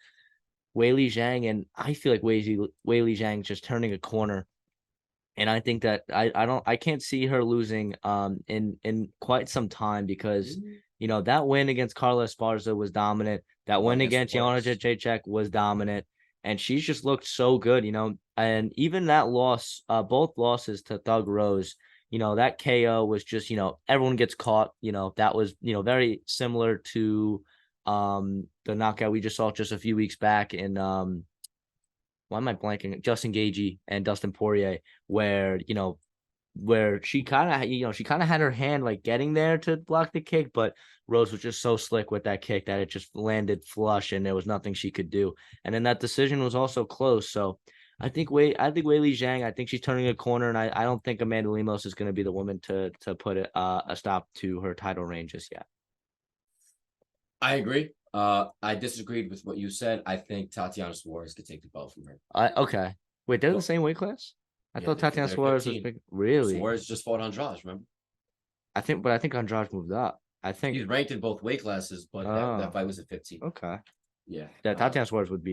Zhang. And I feel like Weili Zhang just turning a corner. And I think that I can't see her losing in quite some time because that win against Carla Esparza was dominant. That win against Joanna Jędrzejczyk was dominant. And she's just looked so good, and even that loss, both losses to Thug Rose, that KO was just, everyone gets caught, that was, very similar to the knockout we just saw just a few weeks back in why am I blanking? Justin Gaethje and Dustin Poirier, where she kind of she kind of had her hand like getting there to block the kick, but Rose was just so slick with that kick that it just landed flush and there was nothing she could do. And then that decision was also close. So I think Weili Zhang, I think she's turning a corner, and I don't think Amanda Lemos is going to be the woman to put a stop to her title reign just yet. I agree. I disagreed with what you said. I think Tatiana Suarez could take the belt from her. Okay. Wait, they're the Well, same weight class? I yeah, thought Tatiana they're Suarez was 15. big. Really? Suarez just fought Andrade, remember? I think Andrade moved up. I He's think. ranked in both weight classes, but that Oh, fight was at 15. okay. Yeah. Yeah, Tatiana Suarez would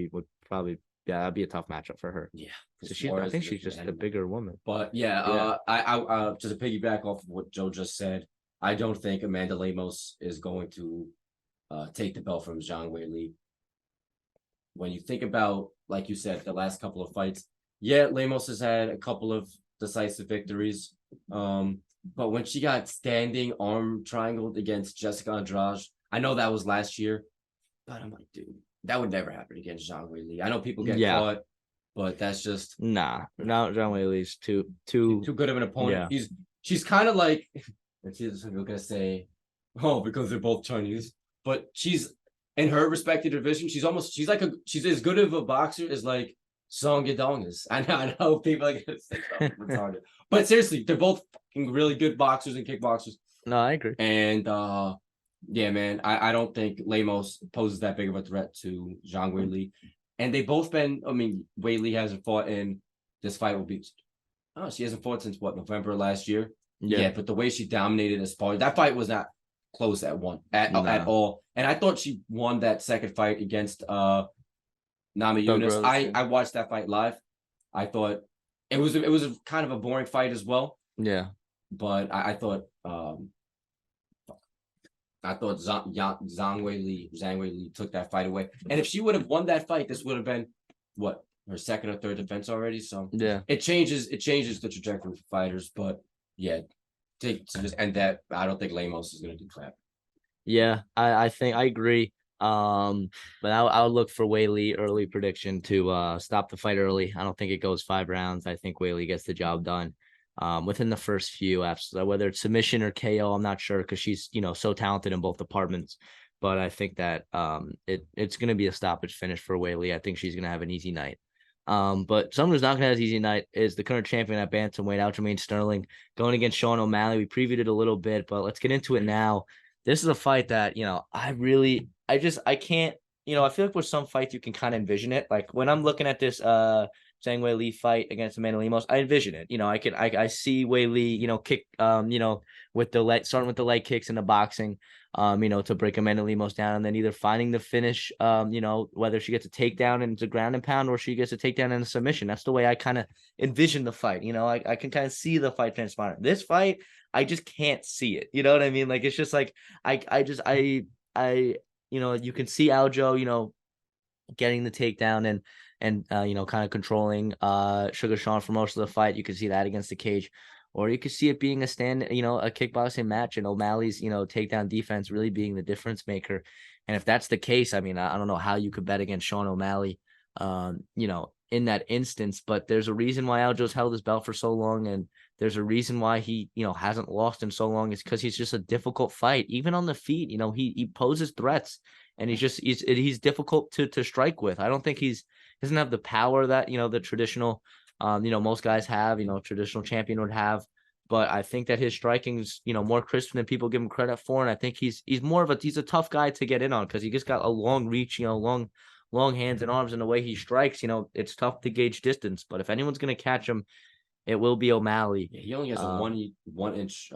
probably that'd be a tough matchup for her. Yeah. So I Suarez think is she's just a animal. bigger woman. But yeah, Yeah. I just to piggyback off of what Joe just said, I don't think Amanda Lemos is going to take the belt from Zhang Weili. When you think about, like you said, the last couple of fights, yeah, Lemos has had a couple of decisive victories. But when she got standing arm triangled against Jessica Andrade, I know that was last year, but I'm like, dude, that would never happen against Zhang Weili. I know people get Yeah. caught, but that's just No, John Weili's too too good of an opponent. Yeah. She's kind of like, she's gonna say, oh, because they're both Chinese, but she's in her respective division. She's she's as good of a boxer as like Song Yadong is. I know people are gonna say something retarded, but seriously, they're both fucking really good boxers and kickboxers. No, I agree. And yeah, man, I don't think Lemos poses that big of a threat to Zhang Weili. And they both been, I mean, Weili hasn't fought in this fight will be, oh, she hasn't fought since what, November last year? Yeah, but the way she dominated as far, that fight was not close at all. And I thought she won that second fight against Nama Yunus. I watched that fight live. I thought it was a kind of a boring fight as well. Yeah. But I thought Zhang Weili took that fight away. And if she would have won that fight, this would have been what, her second or third defense already. So yeah, it changes the trajectory for fighters. But yeah, to just end that, I don't think Lemos is gonna do crap. Yeah, I think I agree. But I'll look for Weili early prediction to stop the fight early. I don't think it goes 5 rounds. I think Weili gets the job done within the first few, absolutely. Whether it's submission or KO, I'm not sure because she's so talented in both departments. But I think that it's gonna be a stoppage finish for Weili. I think she's gonna have an easy night. But someone who's not gonna have an easy night is the current champion at bantamweight, Aljamain Sterling, going against Sean O'Malley. We previewed it a little bit, but let's get into it now. This is a fight that I can't. I feel like with some fights you can kind of envision it. Like when I'm looking at this Zhang Weili fight against Amanda Lemos, I envision it. I see Weili, kick with starting with the leg kicks in the boxing, to break Amanda Lemos down, and then either finding the finish, whether she gets a takedown and it's a ground and pound or she gets a takedown and a submission. That's the way I kind of envision the fight. I can kind of see the fight transpiring. This fight, I just can't see it. You know what I mean? Like it's just like you can see Aljo, getting the takedown and kind of controlling Sugar Sean for most of the fight. You can see that against the cage. Or you could see it being a kickboxing match and O'Malley's, takedown defense really being the difference maker. And if that's the case, I mean, I don't know how you could bet against Sean O'Malley, in that instance, but there's a reason why Aljo's held his belt for so long. And there's a reason why he, hasn't lost in so long. It's because he's just a difficult fight. Even on the feet, he poses threats and he's difficult to strike with. I don't think doesn't have the power that, the traditional, most guys have, traditional champion would have. But I think that his striking's, more crisp than people give him credit for. And I think he's a tough guy to get in on because he just got a long reach, long hands and arms, and the way he strikes, it's tough to gauge distance. But if anyone's going to catch him, it will be O'Malley. Yeah, he only has a 1 inch.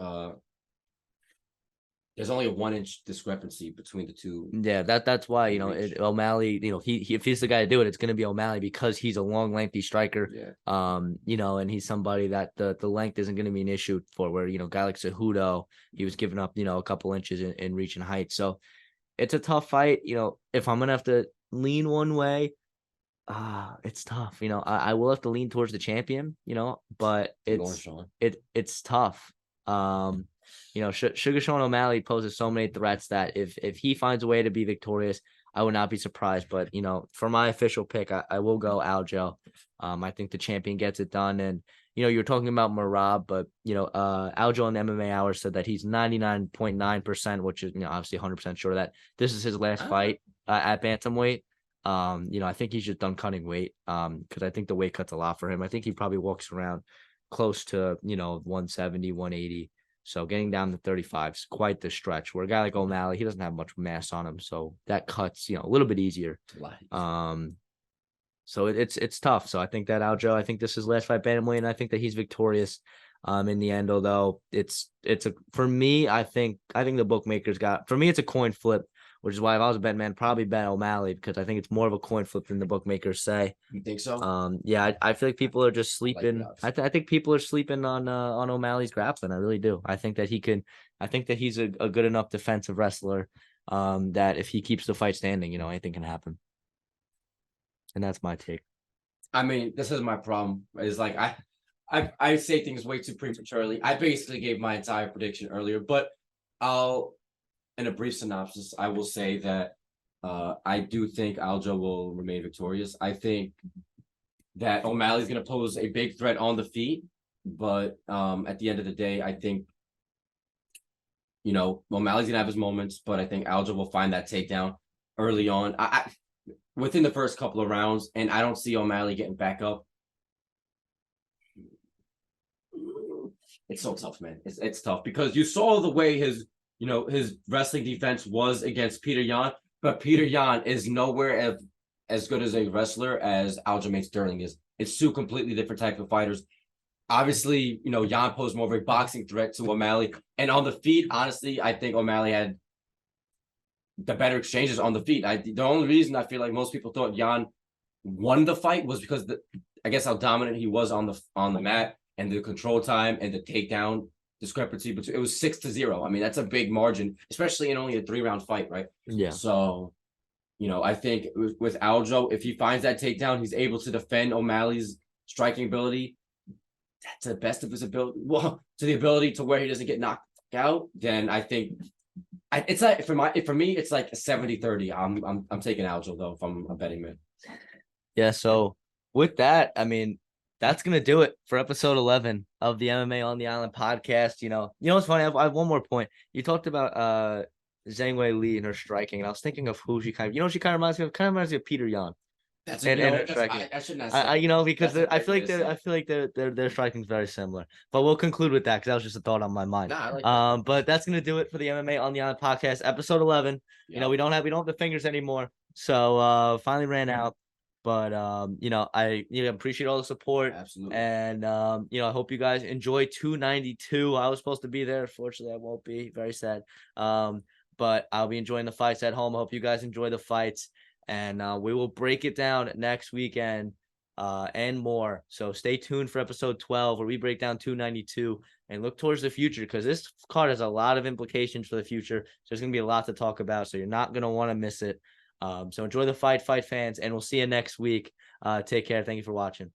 There's only a 1 inch discrepancy between the two. Yeah, that's why O'Malley. If he's the guy to do it, it's going to be O'Malley because he's a long, lengthy striker. Yeah. And he's somebody that the length isn't going to be an issue for. Where a guy like Cejudo, he was giving up a couple inches in reach and height. So it's a tough fight. If I'm gonna have to lean one way, it's tough. I will have to lean towards the champion. But it's tough. Sugar Sean O'Malley poses so many threats that if he finds a way to be victorious, I would not be surprised. But for my official pick, I will go Aljo. I think the champion gets it done. And you're talking about Marab, but Aljo on the MMA Hour said that he's 99.9%, which is obviously 100% sure that this is his last fight at bantamweight. I think he's just done cutting weight. Because I think the weight cuts a lot for him. I think he probably walks around close to 170, 180. So getting down to 35 is quite the stretch. Where a guy like O'Malley, he doesn't have much mass on him, so that cuts a little bit easier. So it's tough. So I think that Aljo, I think this is his last fight bantamweight, and I think that he's victorious in the end. Although for me, I think the bookmakers for me it's a coin flip, which is why if I was a betting man, probably bet O'Malley, because I think it's more of a coin flip than the bookmakers say. You think so? Yeah, I feel like people are just sleeping. I think people are sleeping on O'Malley's grappling. I really do. I think that he's a good enough defensive wrestler that if he keeps the fight standing, anything can happen. And that's my take. I mean, this is my problem. Is like I say things way too prematurely. I basically gave my entire prediction earlier, but in a brief synopsis, I will say that I do think Aljo will remain victorious. I think that O'Malley's going to pose a big threat on the feet, but at the end of the day, I think O'Malley's going to have his moments, but I think Aljo will find that takedown early on. Within the first couple of rounds, and I don't see O'Malley getting back up. It's so tough, man. It's tough because you saw the way his wrestling defense was against Peter Yan, but Peter Yan is nowhere as good as a wrestler as Aljamain Sterling is. It's two completely different type of fighters. Obviously, Yan posed more of a boxing threat to O'Malley, and on the feet, honestly, I think O'Malley had the better exchanges on the feet. The only reason I feel like most people thought Yan won the fight was because I guess how dominant he was on the mat and the control time and the takedown discrepancy. But it was 6-0. I mean, that's a big margin, especially in only a 3-round fight, right? Yeah. So, I think with Aljo, if he finds that takedown, he's able to defend O'Malley's striking ability. That's the best of his ability. Well, to the ability to where he doesn't get knocked out, then I think. It's like for me, it's like 70-30. I'm taking Aljo though if I'm a betting man. Yeah. So with that, I mean, that's gonna do it for episode 11 of the MMA on the Island podcast. What's funny? I have one more point. You talked about Zhang Wei Li and her striking, and I was thinking of who she kind of reminds me of Peter Yan. That's I shouldn't have because I feel like their striking is very similar. But we'll conclude with that because that was just a thought on my mind. Nah, I like that. But that's gonna do it for the MMA on the Island podcast, episode 11. Yeah. We don't have the fingers anymore, so finally ran out. But I appreciate all the support. Absolutely. And I hope you guys enjoy 292. I was supposed to be there. Fortunately, I won't be. Very sad. But I'll be enjoying the fights at home. I hope you guys enjoy the fights. And we will break it down next weekend and more. So stay tuned for episode 12 where we break down 292 and look towards the future because this card has a lot of implications for the future. So there's going to be a lot to talk about. So you're not going to want to miss it. So enjoy the fight fans, and we'll see you next week. Take care. Thank you for watching.